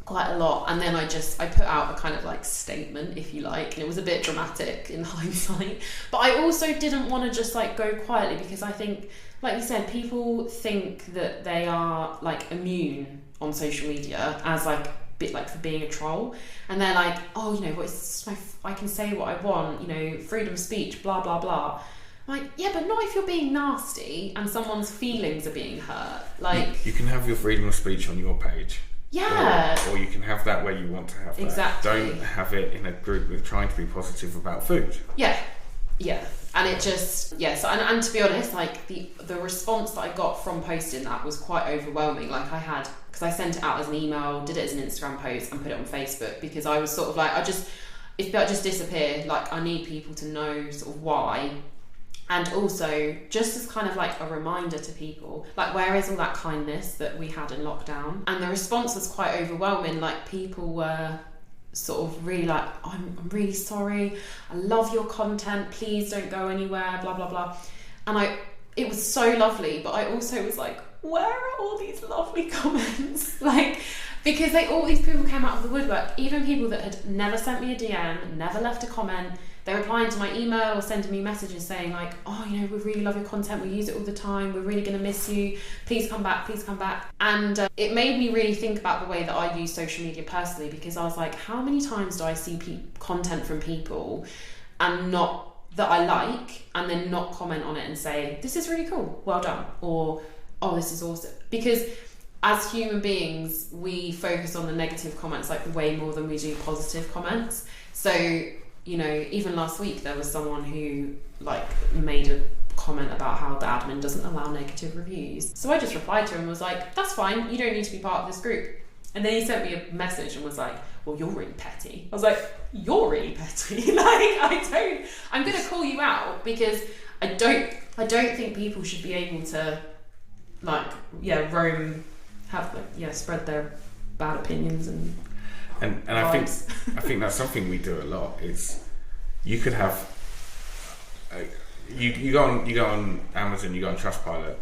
quite a lot, and then I put out a kind of like statement, if you like, and it was a bit dramatic in hindsight, but I also didn't want to just like go quietly, because I think, like you said, people think that they are like immune on social media as like a bit like for being a troll, and they're like, oh, you know, I can say what I want, you know, freedom of speech, blah blah blah. I'm like, yeah, but not if you're being nasty and someone's feelings are being hurt. Like, you can have your freedom of speech on your page. Yeah. Or you can have that where you want to have that. Exactly. Don't have it in a group with trying to be positive about food. Yeah. Yeah. And it just, yes. And to be honest, like the response that I got from posting that was quite overwhelming. Like, I had, because I sent it out as an email, did it as an Instagram post and put it on Facebook, because I was sort of like, if that just disappeared, like, I need people to know sort of why. And also, just as kind of like a reminder to people, like, where is all that kindness that we had in lockdown? And the response was quite overwhelming. Like, people were sort of really like, I'm really sorry, I love your content, please don't go anywhere, blah blah blah. And it was so lovely, but I also was like, where are all these lovely comments? Like, because all these people came out of the woodwork, even people that had never sent me a DM, never left a comment. They're replying to my email or sending me messages saying like, oh, you know, we really love your content, we use it all the time, we're really going to miss you, please come back, please come back. And it made me really think about the way that I use social media personally, because I was like, how many times do I see content from people and not that I like, and then not comment on it and say, this is really cool, well done, or, oh, this is awesome. Because as human beings, we focus on the negative comments like way more than we do positive comments. So, you know, even last week there was someone who like made a comment about how the admin doesn't allow negative reviews. So I just replied to him and was like, that's fine, you don't need to be part of this group. And then he sent me a message and was like, well, you're really petty. I was like, you're really petty. Like, I'm gonna call you out, because I don't think people should be able to like, spread their bad opinions and I think that's something we do a lot. Is you could have you go on Amazon, you go on Trustpilot,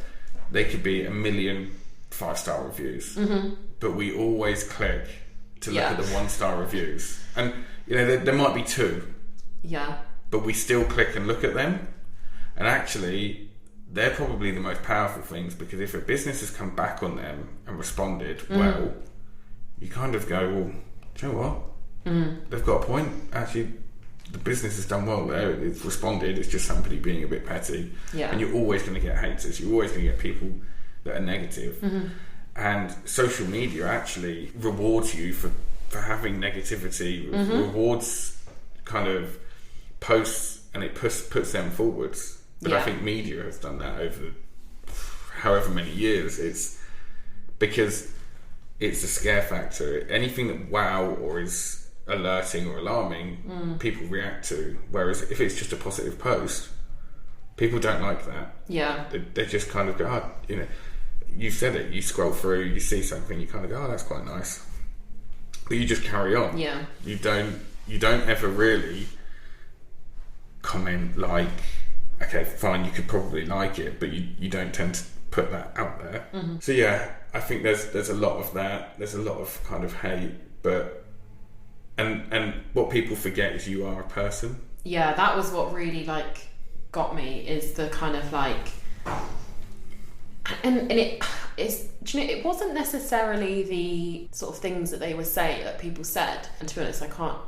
there could be 1 million 5-star reviews, but we always click to look at the 1-star reviews, and you know there might be 2, but we still click and look at them, and actually they're probably the most powerful things, because if a business has come back on them and responded well, you kind of go, well, do you know what? They've got a point. Actually, the business has done well there. It's responded. It's just somebody being a bit petty. Yeah. And you're always going to get haters. You're always going to get people that are negative. And social media actually rewards you for having negativity, rewards kind of posts, and it puts them forwards. But I think media has done that over however many years. It's because it's a scare factor. Anything that wow or is alerting or alarming, people react to. Whereas if it's just a positive post, people don't like that. Yeah. They just kind of go, oh, you know, you've said it, you scroll through, you see something, you kind of go, oh, that's quite nice. But you just carry on. Yeah. You don't ever really comment like, okay, fine, you could probably like it, but you don't tend to put that out there. So yeah, I think there's a lot of that. There's a lot of kind of hate, but and what people forget is you are a person. Yeah, that was what really like got me is the kind of like, and it's, do you know, it wasn't necessarily the sort of things that they were saying that people said, and to be honest, I can't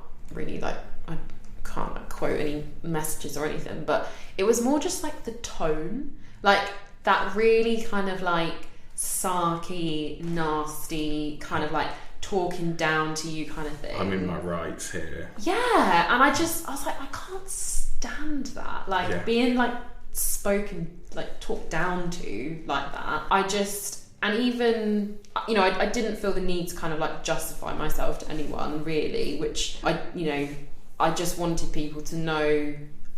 like quote any messages or anything, but it was more just like the tone, like that really kind of like sarky, nasty kind of like talking down to you kind of thing. I'm in my rights here. Yeah, and I was like, I can't stand that. Like being like spoken, like talked down to like that. And even, you know, I didn't feel the need to kind of like justify myself to anyone really, which I just wanted people to know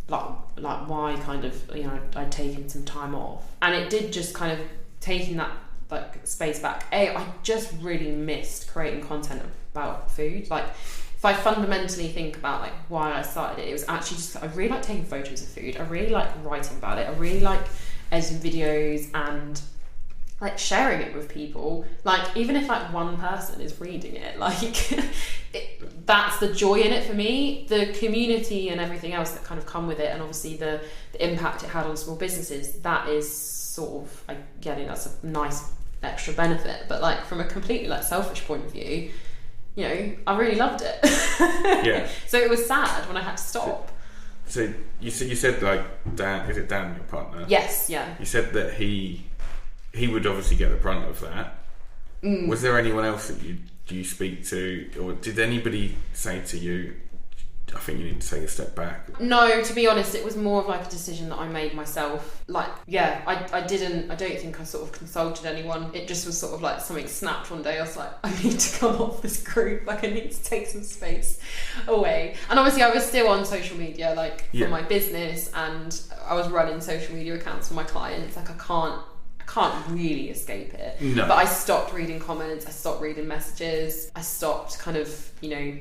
like why kind of, you know, I'd taken some time off. And it did just kind of taking that like space back. I just really missed creating content about food. Like if I fundamentally think about like why I started it, it was actually just, I really like taking photos of food. I really like writing about it. I really like editing videos and like sharing it with people. Like even if like one person is reading it, like that's the joy in it for me. The community and everything else that kind of come with it, and obviously the impact it had on small businesses, that is sort of, I get it, that's a nice extra benefit. But like from a completely like selfish point of view, you know, I really loved it. Yeah. So it was sad when I had to stop. So you said like Dan, is it Dan, your partner? Yes, yeah. You said that he would obviously get the brunt of that. Was there anyone else that you speak to, or did anybody say to you, I think you need to take a step back? No, to be honest, it was more of like a decision that I made myself. Like, yeah, I don't think I sort of consulted anyone. It just was sort of like something snapped one day. I was like, I need to come off this group. Like I need to take some space away. And obviously I was still on social media, like for my business, and I was running social media accounts for my clients. Like I can't really escape it. No. But I stopped reading comments, I stopped reading messages, I stopped kind of, you know,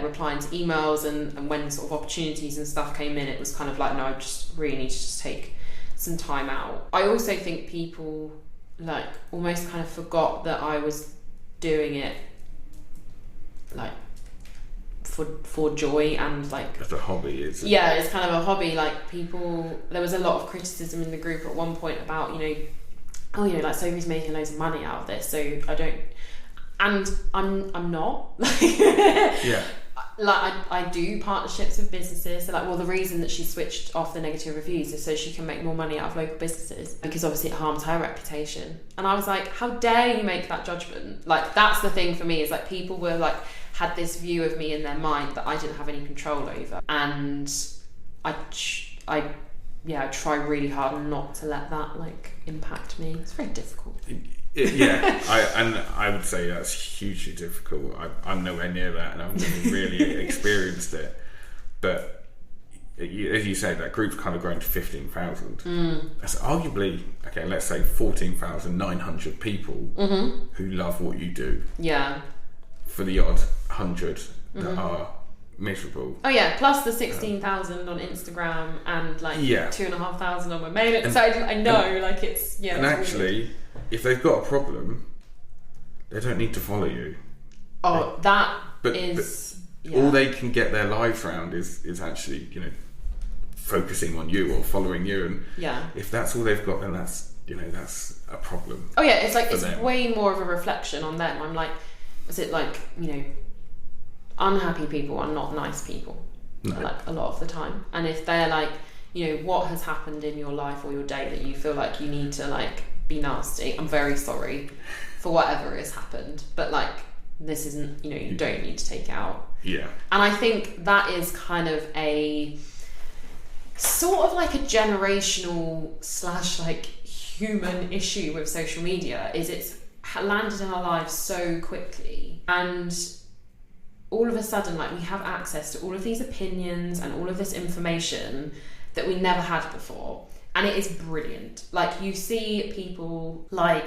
replying to emails, and when sort of opportunities and stuff came in, it was kind of like, no, I just really need to just take some time out. I also think people like almost kind of forgot that I was doing it like for joy and like as a hobby. It's kind of a hobby. Like people, there was a lot of criticism in the group at one point about, you know, oh, you know, like Sophie's making loads of money out of this, so I don't, and I'm not. Yeah. Like I do partnerships with businesses. So like, well, the reason that she switched off the negative reviews is so she can make more money out of local businesses, because obviously it harms her reputation. And I was like, how dare you make that judgment? Like that's the thing for me, is like people were like, had this view of me in their mind that I didn't have any control over, and I try really hard not to let that like impact me. It's very difficult. I would say that's hugely difficult. I'm nowhere near that, and I've never really experienced it. But as you say, that group's kind of grown to 15,000. That's arguably, okay, let's say 14,900 people who love what you do. Yeah. For the odd 100 that are miserable. Oh yeah, plus the 16,000 on Instagram and like 2,500 on my mailing. So I know, like it's And it's actually, weird. If they've got a problem, they don't need to follow you. Oh, but all they can get their lives around is actually, you know, focusing on you or following you. And if that's all they've got, then that's, you know, that's a problem. Oh yeah, it's like it's them. way more of a reflection on them. I'm like, is it like, you know, unhappy people are not nice people, like a lot of the time. And if they're like, you know, what has happened in your life or your day that you feel like you need to like be nasty, I'm very sorry for whatever has happened, but like this isn't, you know, you don't need to take it out. Yeah. And I think that is kind of a sort of like a generational / like human issue with social media, is it's landed in our lives so quickly, and all of a sudden like we have access to all of these opinions and all of this information that we never had before, and it is brilliant. Like you see people like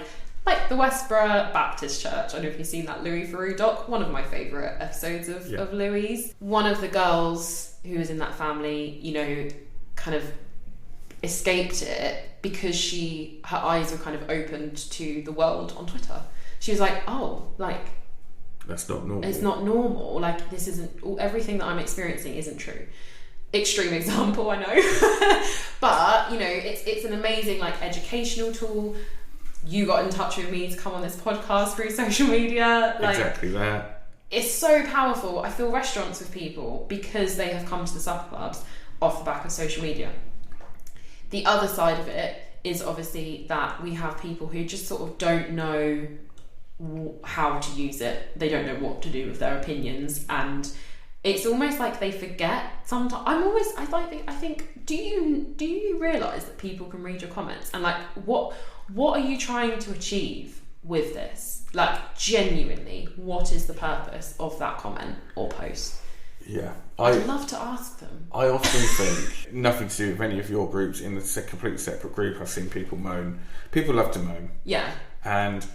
the Westborough Baptist Church. I don't know if you've seen that Louis Theroux doc, one of my favourite episodes of Louis. One of the girls who was in that family, you know, kind of escaped it because her eyes were kind of opened to the world on Twitter. She was like, oh, like that's not normal. It's not normal. Like this isn't, everything that I'm experiencing isn't true. extreme example, I know. But, you know, it's an amazing, like, educational tool. You got in touch with me to come on this podcast through social media. Like, exactly that. It's so powerful. I fill restaurants with people because they have come to the supper clubs off the back of social media. The other side of it is obviously that we have people who just sort of don't know how to use it. They don't know what to do with their opinions, and it's almost like they forget sometimes. I think do you realise that people can read your comments, and like what are you trying to achieve with this? Like, genuinely, what is the purpose of that comment or post? Yeah, I'd love to ask them. I often think, nothing to do with any of your groups, in a completely separate group, I've seen people moan. People love to moan. Yeah. And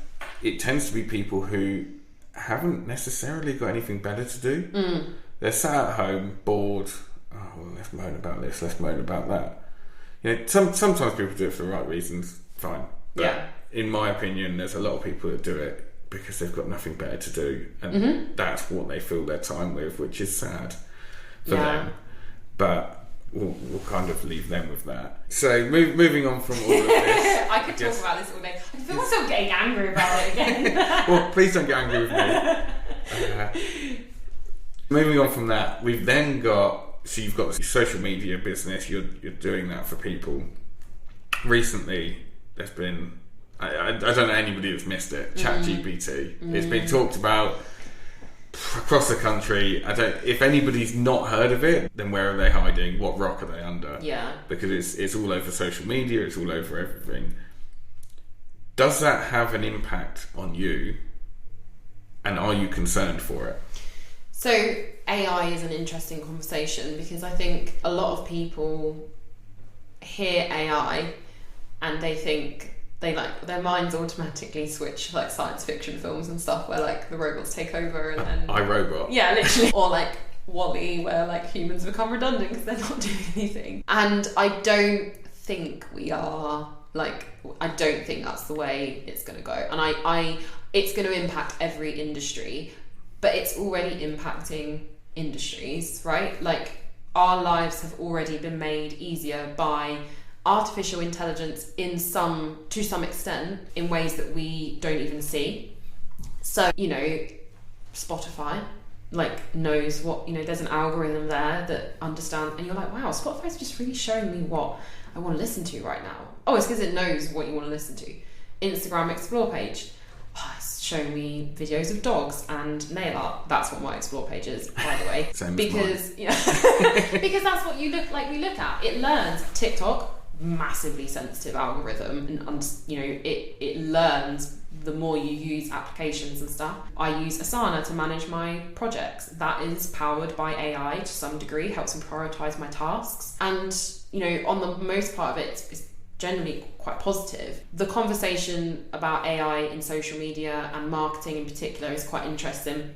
it tends to be people who haven't necessarily got anything better to do. They're sat at home, bored. Oh, well, let's moan about this, let's moan about that. You know, sometimes people do it for the right reasons, fine. But in my opinion, there's a lot of people that do it because they've got nothing better to do, and that's what they fill their time with, which is sad for them. But we'll kind of leave them with that. So moving on from all of this, I could talk about this all day. I feel myself getting angry about it again. Well, please don't get angry with me. Moving on from that, we've then got, so you've got the social media business. You're doing that for people. Recently, there's been, I don't know anybody that's missed it. ChatGPT. It's been talked about across the country. If anybody's not heard of it, then where are they hiding? What rock are they under? Yeah. Because it's all over social media. It's all over everything. Does that have an impact on you? And are you concerned for it? So AI is an interesting conversation, because I think a lot of people hear AI and they think their minds automatically switch to like science fiction films and stuff where like the robots take over and then iRobot. Yeah, literally. Or like WALL-E, where like humans become redundant because they're not doing anything. And I don't think we are, like, I don't think that's the way it's going to go. And it's going to impact every industry, but it's already impacting industries, right? Like, our lives have already been made easier by artificial intelligence to some extent, in ways that we don't even see. So, you know, Spotify like knows what, you know, there's an algorithm there that understands, and you're like, wow, Spotify's just really showing me what I want to listen to right now. Oh, it's because it knows what you want to listen to. Instagram Explore page, it's showing me videos of dogs and nail art. That's what my Explore page is, by the way. Because because that's what we look at. It learns. TikTok, massively sensitive algorithm, and you know, it learns the more you use applications and stuff. I use Asana to manage my projects. That is powered by AI to some degree, helps me prioritize my tasks, and you know, on the most part of it, it's generally quite positive. The conversation about AI in social media and marketing in particular is quite interesting.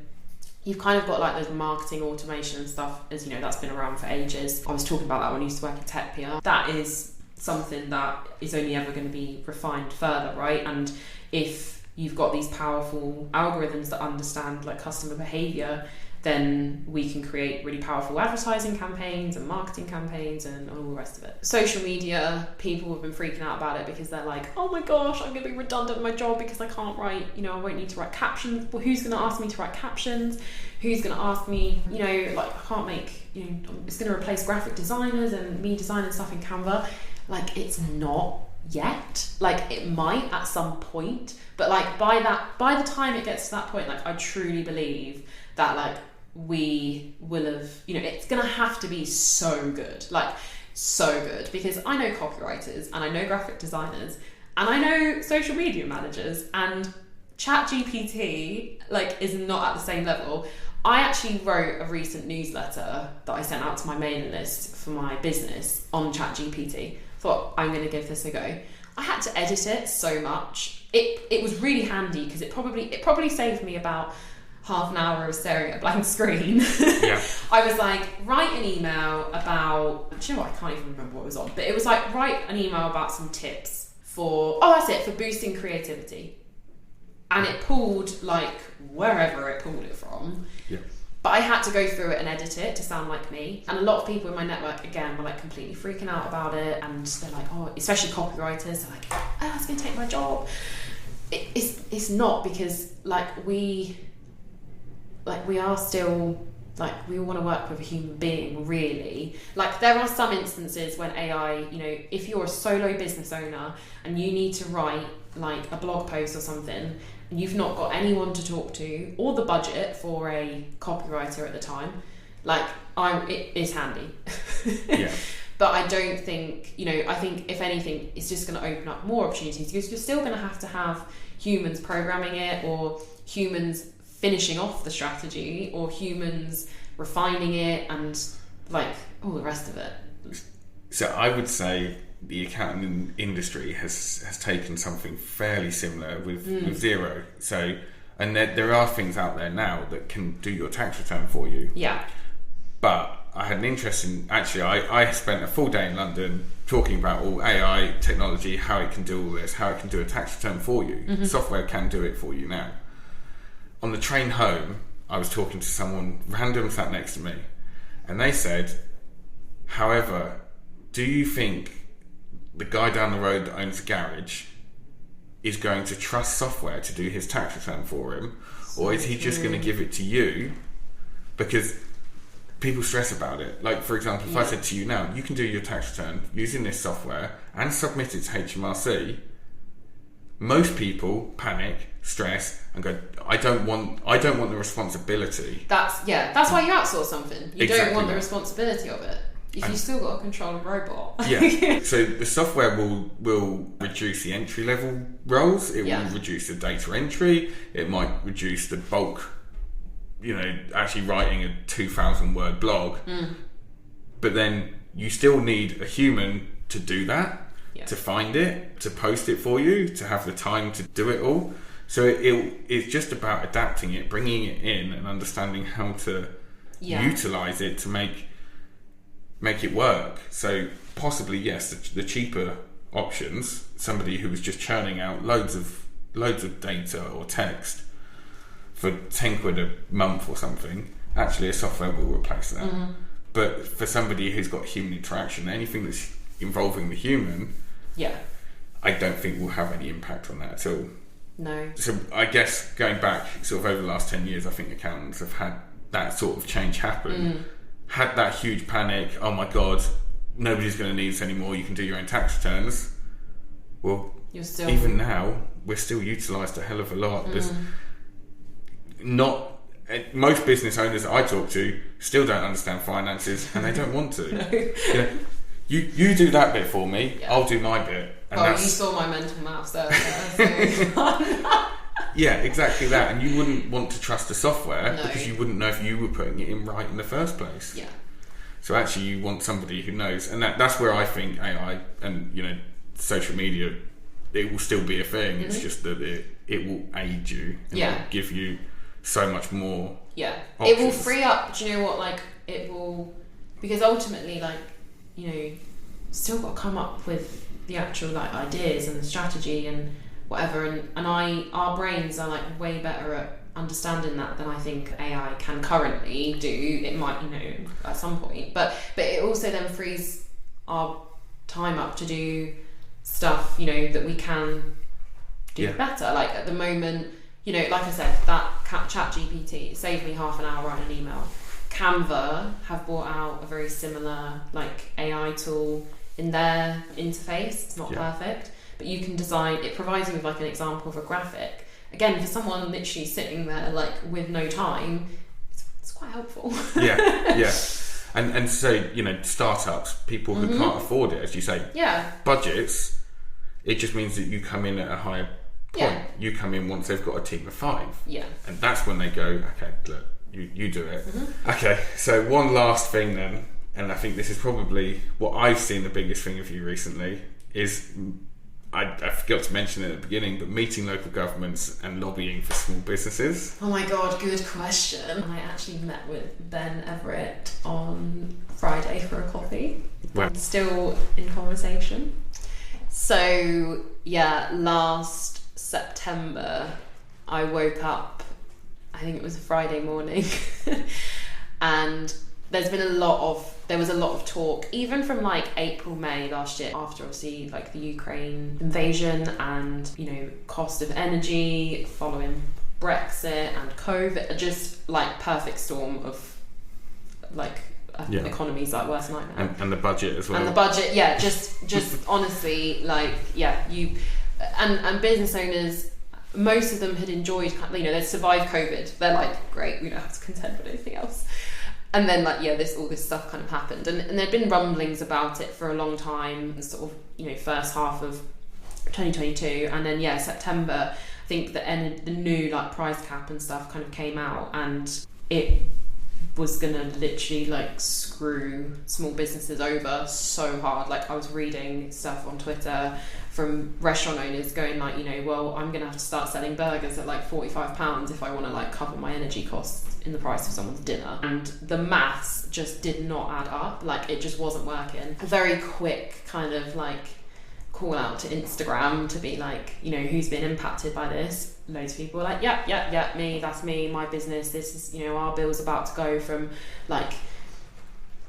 You've kind of got like those marketing automation and stuff, as you know, that's been around for ages. I was talking about that when I used to work in tech PR. That is something that is only ever going to be refined further, right? And if you've got these powerful algorithms that understand like customer behavior, then we can create really powerful advertising campaigns and marketing campaigns and all the rest of it. Social media, people have been freaking out about it because they're like, oh my gosh, I'm going to be redundant in my job because I can't write, you know, I won't need to write captions. Well, who's going to ask me to write captions? Who's going to ask me, you know, like, I can't make, you know, it's going to replace graphic designers and me designing stuff in Canva. Like, it's not yet. Like, it might at some point, but like by the time it gets to that point, like, I truly believe that like we will have, you know, it's gonna have to be so good, like so good, because I know copywriters and I know graphic designers and I know social media managers, and ChatGPT like is not at the same level. I actually wrote a recent newsletter that I sent out to my mailing list for my business on ChatGPT. Thought, I'm going to give this a go. I had to edit it so much. It was really handy because it probably saved me about half an hour of staring at a blank screen. Yeah. I was like, write an email about, you know what, I can't even remember what it was on, but it was like, write an email about some tips for boosting creativity. And it pulled like wherever it pulled it from. Yeah. But I had to go through it and edit it to sound like me. And a lot of people in my network, again, were like completely freaking out about it. And they're like, oh, especially copywriters, they're like, oh, it's going to take my job. It's not, because we are still, we want to work with a human being, really. There are some instances when AI, if you're a solo business owner and you need to write a blog post or something, and you've not got anyone to talk to or the budget for a copywriter at the time, it is handy. Yeah. But I don't think, I think if anything, it's just going to open up more opportunities, because you're still going to have humans programming it, or humans finishing off the strategy, or humans refining it, and all the rest of it. So I would say the accounting industry has taken something fairly similar with Xero. So, and there are things out there now that can do your tax return for you. Yeah. But I had an interest in, actually, I spent a full day in London talking about all AI technology, how it can do all this, how it can do a tax return for you. Mm-hmm. Software can do it for you now. On the train home, I was talking to someone random sat next to me, and they said, however, do you think the guy down the road that owns a garage is going to trust software to do his tax return for him, or is he just going to give it to you? Because people stress about it. For example, if I said to you now, you can do your tax return using this software and submit it to HMRC, most people panic, stress, and go, I don't want the responsibility. That's why you outsource something. You exactly. Don't want the responsibility of it. If you still got to control a robot. Yeah. So the software will reduce the entry level roles. It will reduce the data entry. It might reduce the bulk, actually writing a 2,000 word blog. Mm. But then you still need a human to do that, to find it, to post it for you, to have the time to do it all. So it's just about adapting it, bringing it in, and understanding how to utilize it to make it work. So possibly, yes, the cheaper options, somebody who was just churning out loads of data or text for 10 quid a month or something, actually a software will replace that. Mm-hmm. But for somebody who's got human interaction, anything that's involving the human, I don't think will have any impact on that at all. No. So I guess going back sort of over the last 10 years, I think accountants have had that sort of change happen. Had that huge panic, oh my god, nobody's going to need this anymore, you can do your own tax returns. Well, even now, we're still utilised a hell of a lot. There's most business owners that I talk to still don't understand finances, and they don't want to. No. You do that bit for me, I'll do my bit. And you saw my mental maths earlier. So. Yeah, exactly that. And you wouldn't want to trust the software because you wouldn't know if you were putting it in right in the first place. Yeah. So actually you want somebody who knows. And that's where I think AI and, social media, it will still be a thing. Mm-hmm. It's just that it will aid you. And it will give you so much more options. It will free up, do you know what, it will... Because ultimately, still got to come up with the actual, ideas and the strategy and... whatever, and our brains are way better at understanding that than I think AI can currently do. It might, at some point, but it also then frees our time up to do stuff, that we can do better. At the moment, like I said, that ChatGPT saved me half an hour writing an email. Canva have brought out a very similar AI tool in their interface. It's not perfect, but you can design, it provides you with an example of a graphic. Again, for someone literally sitting there with no time, it's quite helpful. Yeah. And so, startups, people who can't afford it, as you say, budgets, it just means that you come in at a higher point. Yeah. You come in once they've got a team of 5. Yeah. And that's when they go, okay, look, you do it. Mm-hmm. Okay, so one last thing then, and I think this is probably what I've seen the biggest thing of you recently, is... I forgot to mention it at the beginning, but meeting local governments and lobbying for small businesses. Oh my god, good question. I actually met with Ben Everett on Friday for a coffee. Well, still in conversation. So last September I woke up, I think it was a Friday morning, And there was a lot of talk, even from like April, May last year, after obviously like the Ukraine invasion and, you know, cost of energy following Brexit and COVID, just like perfect storm of like economies like worst nightmare. And the budget as well. And the budget, yeah, just honestly, like, yeah, and business owners, most of them had enjoyed, you know, they'd survived COVID. They're like, great, we don't have to contend with anything else. And then, like, yeah, all this stuff kind of happened. And there'd been rumblings about it for a long time, sort of, you know, first half of 2022. And then, yeah, September, I think the new, like, price cap and stuff kind of came out. And it was going to literally, like, screw small businesses over so hard. Like, I was reading stuff on Twitter from restaurant owners going, like, you know, well, I'm going to have to start selling burgers at, like, £45 if I want to, like, cover my energy costs in the price of someone's dinner. And the maths just did not add up. Like, it just wasn't working. A very quick kind of, like, call out to Instagram to be like, you know, who's been impacted by this? Loads of people were like, yeah, me, that's me, my business. This is, you know, our bill's about to go from like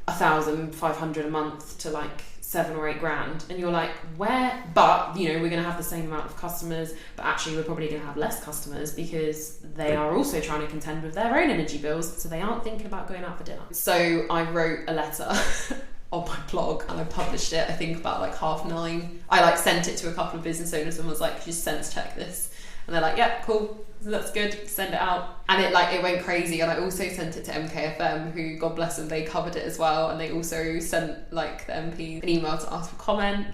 1,500 a month to like 7 or 8 grand. And you're like, where? But, you know, we're going to have the same amount of customers, but actually we're probably going to have less customers because they are also trying to contend with their own energy bills, so they aren't thinking about going out for dinner. So I wrote a letter on my blog and I published it, I think about like 9:30. I like sent it to a couple of business owners and was like, just sense check this. And they're like, yeah, cool, that's good, send it out. And it went crazy. And I also sent it to MKFM, who, God bless them, they covered it as well. And they also sent like the MP an email to ask for comment.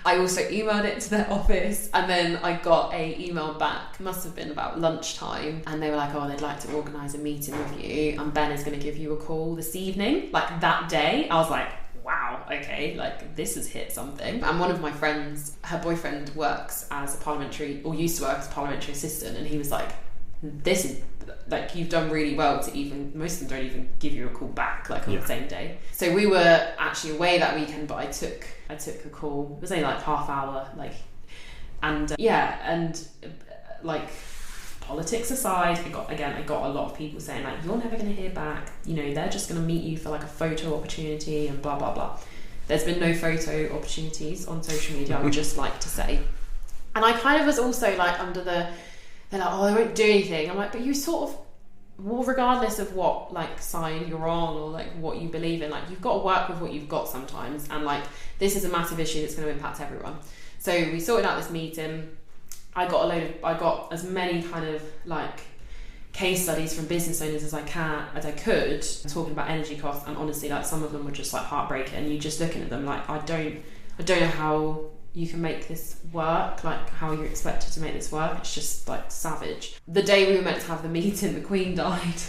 I also emailed it to their office, and then I got a email back, must have been about lunchtime, and they were like, oh, they'd like to organise a meeting with you, and Ben is going to give you a call this evening. Like, that day, I was like, wow, okay, like, this has hit something. And one of my friends, her boyfriend works as a parliamentary, or used to work as a parliamentary assistant, and he was like, this is, like, you've done really well to even, most of them don't even give you a call back, like, on the same day. So we were actually away that weekend, but I took a call. It was only like half hour, like, and like, politics aside, I got a lot of people saying like, you're never going to hear back, you know, they're just going to meet you for like a photo opportunity and blah blah blah. There's been no photo opportunities on social media, I would just like to say. And I kind of was also like they're like, oh, they won't do anything. I'm like, but you sort of, well, regardless of what like side you're on or like what you believe in, like, you've got to work with what you've got sometimes, and like, this is a massive issue that's going to impact everyone. So we sorted out this meeting. I got as many kind of like case studies from business owners as I could, talking about energy costs, and honestly, like, some of them were just like heartbreaking, and you just looking at them like, I don't know how you can make this work, like, how you're expected to make this work. It's just like savage. The day we were meant to have the meeting, the Queen died.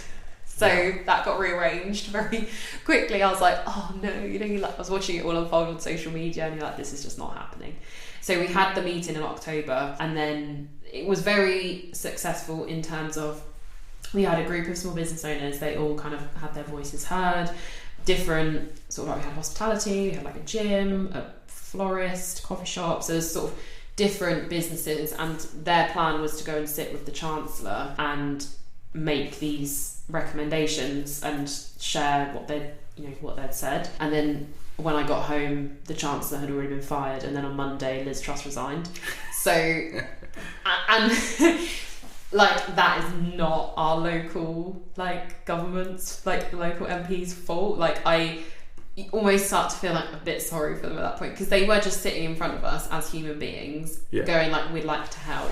So that got rearranged very quickly. I was like, oh no, you know, like, I was watching it all unfold on social media, and you're like, this is just not happening. So we had the meeting in October, and then it was very successful in terms of, we had a group of small business owners, they all kind of had their voices heard, different, sort of like, we had hospitality, we had like a gym, a florist, coffee shops, so there's sort of different businesses, and their plan was to go and sit with the Chancellor and make these recommendations and share what they'd said. And then when I got home, the Chancellor had already been fired, and then on Monday Liz Truss resigned. So, and like, that is not our local, like, government's, like, the local MP's fault. Like, I almost start to feel like a bit sorry for them at that point, because they were just sitting in front of us as human beings, going like, we'd like to help,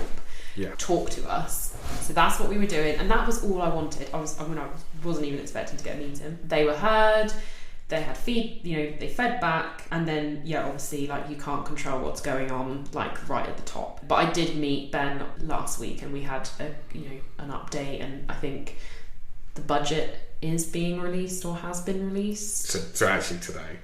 talk to us. So that's what we were doing, and that was all I wanted. I wasn't even expecting to get a meeting. They were heard, they had they fed back, and then obviously, like, you can't control what's going on, like, right at the top. But I did meet Ben last week, and we had an update, and I think the budget is being released or has been released. So actually today.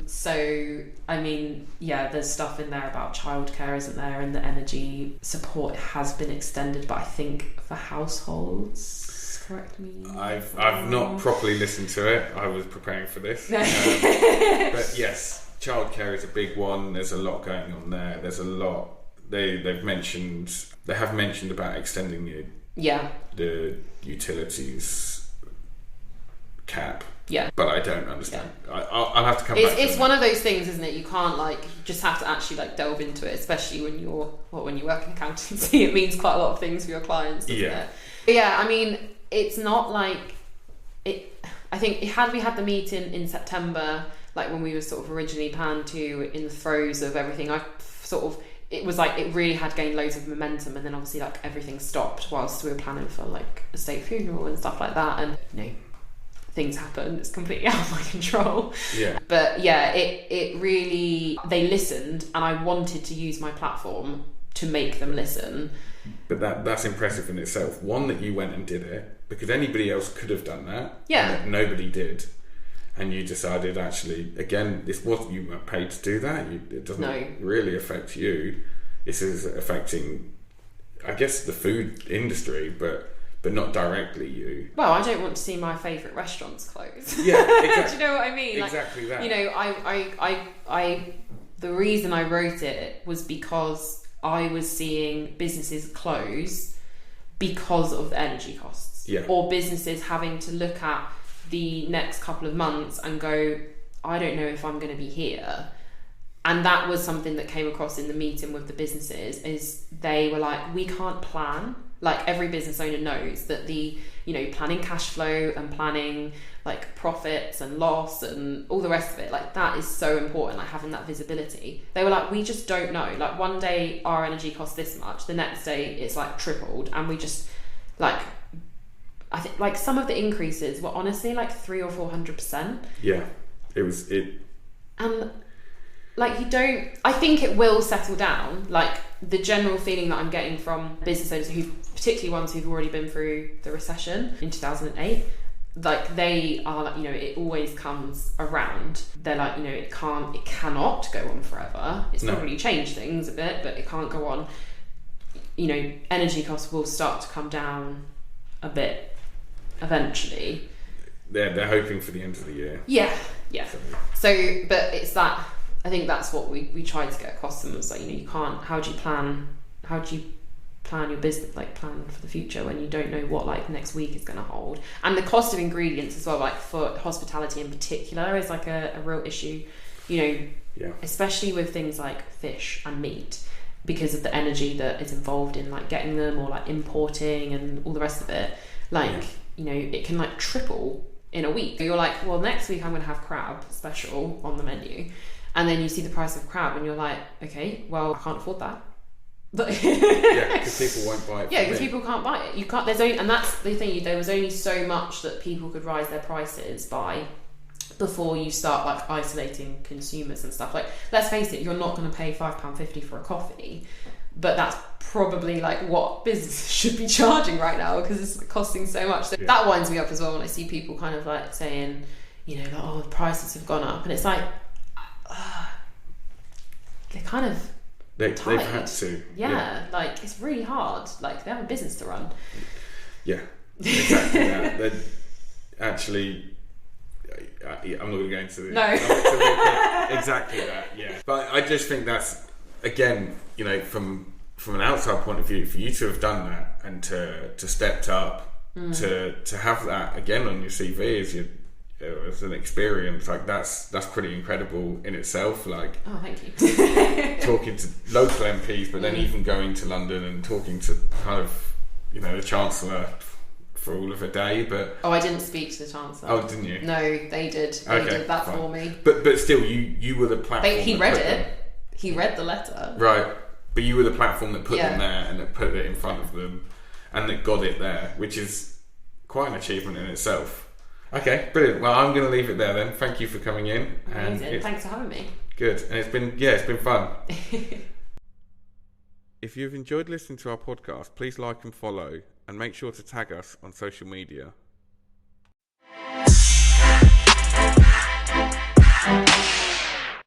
So I mean, there's stuff in there about childcare, isn't there, and the energy support has been extended, but I think for households, correct me. I've not properly listened to it. I was preparing for this, but yes, childcare is a big one. There's a lot going on there. There's a lot. They have mentioned about extending the utilities cap. Yeah. But I don't understand. Yeah. I'll have to come back to it's one of those things, isn't it? You can't you just have to actually delve into it, especially when you work in accountancy. It means quite a lot of things for your clients, doesn't it? But yeah, I mean, it's not like it. I think had we had the meeting in September, when we were sort of originally planned to, in the throes of everything, it was it really had gained loads of momentum, and then obviously everything stopped whilst we were planning for a state funeral and stuff like that, and things happen. It's completely out of my control. Yeah. But yeah, it really, they listened, and I wanted to use my platform to make them listen. But that's impressive in itself. One, that you went and did it, because anybody else could have done that. Yeah. And nobody did. And you decided, actually, again, you weren't paid to do that. It doesn't really affect you. This is affecting, I guess, the food industry, but not directly you. Well, I don't want to see my favourite restaurants close. Yeah, exactly. Do you know what I mean? Exactly that. The reason I wrote it was because I was seeing businesses close because of the energy costs. Yeah. Or businesses having to look at the next couple of months and go, I don't know if I'm going to be here. And that was something that came across in the meeting with the businesses, is they were like, we can't plan. Every business owner knows that planning cash flow and planning profits and loss and all the rest of it, that is so important, having that visibility. They were like, we just don't know. One day our energy costs this much, the next day it's tripled, and we just I think some of the increases were honestly 300 or 400%. Yeah, it. And you don't. I think it will settle down. The general feeling that I'm getting from business owners, particularly ones who've already been through the recession in 2008, they are it always comes around. They're it cannot go on forever. It's probably changed things a bit, but it can't go on. Energy costs will start to come down a bit eventually. They're hoping for the end of the year. Yeah. So but it's that, I think that's what we tried to get across to them, was you can't, how do you plan your business, plan for the future when you don't know what next week is going to hold. And the cost of ingredients as well, for hospitality in particular, is a real issue, especially with things like fish and meat, because of the energy that is involved in getting them, or importing and all the rest of it. It can triple in a week. You're well, next week I'm going to have crab special on the menu, and then you see the price of crab and you're okay, well, I can't afford that. Yeah, because people won't buy it. Yeah, because people can't buy it. You can't. And that's the thing. There was only so much that people could rise their prices by before you start isolating consumers and stuff. Let's face it, you're not going to pay £5.50 for a coffee, but that's probably what businesses should be charging right now, because it's costing so much. So that winds me up as well when I see people kind of saying, oh, the prices have gone up, and it's they're kind of they've had to. Yeah, it's really hard. They have a business to run. Yeah, exactly that. They're actually, I'm not going to go into the... No. Exactly that, yeah. But I just think that's, again, from an outside point of view, for you to have done that and to stepped up, to have that again on your CV as an experience, that's pretty incredible in itself. Oh, thank you. Talking to local MPs, but then even going to London and talking to kind of the Chancellor for all of a day. But I didn't speak to the Chancellor. Oh, didn't you? No, they did. They did that fine. For me. But still, you were the platform. He read it. He read the letter. Right, but you were the platform that put them there and that put it in front of them and that got it there, which is quite an achievement in itself. Okay, brilliant. Well, I'm going to leave it there then. Thank you for coming in. Amazing. Thanks for having me. Good. And it's been fun. If you've enjoyed listening to our podcast, please like and follow, and make sure to tag us on social media.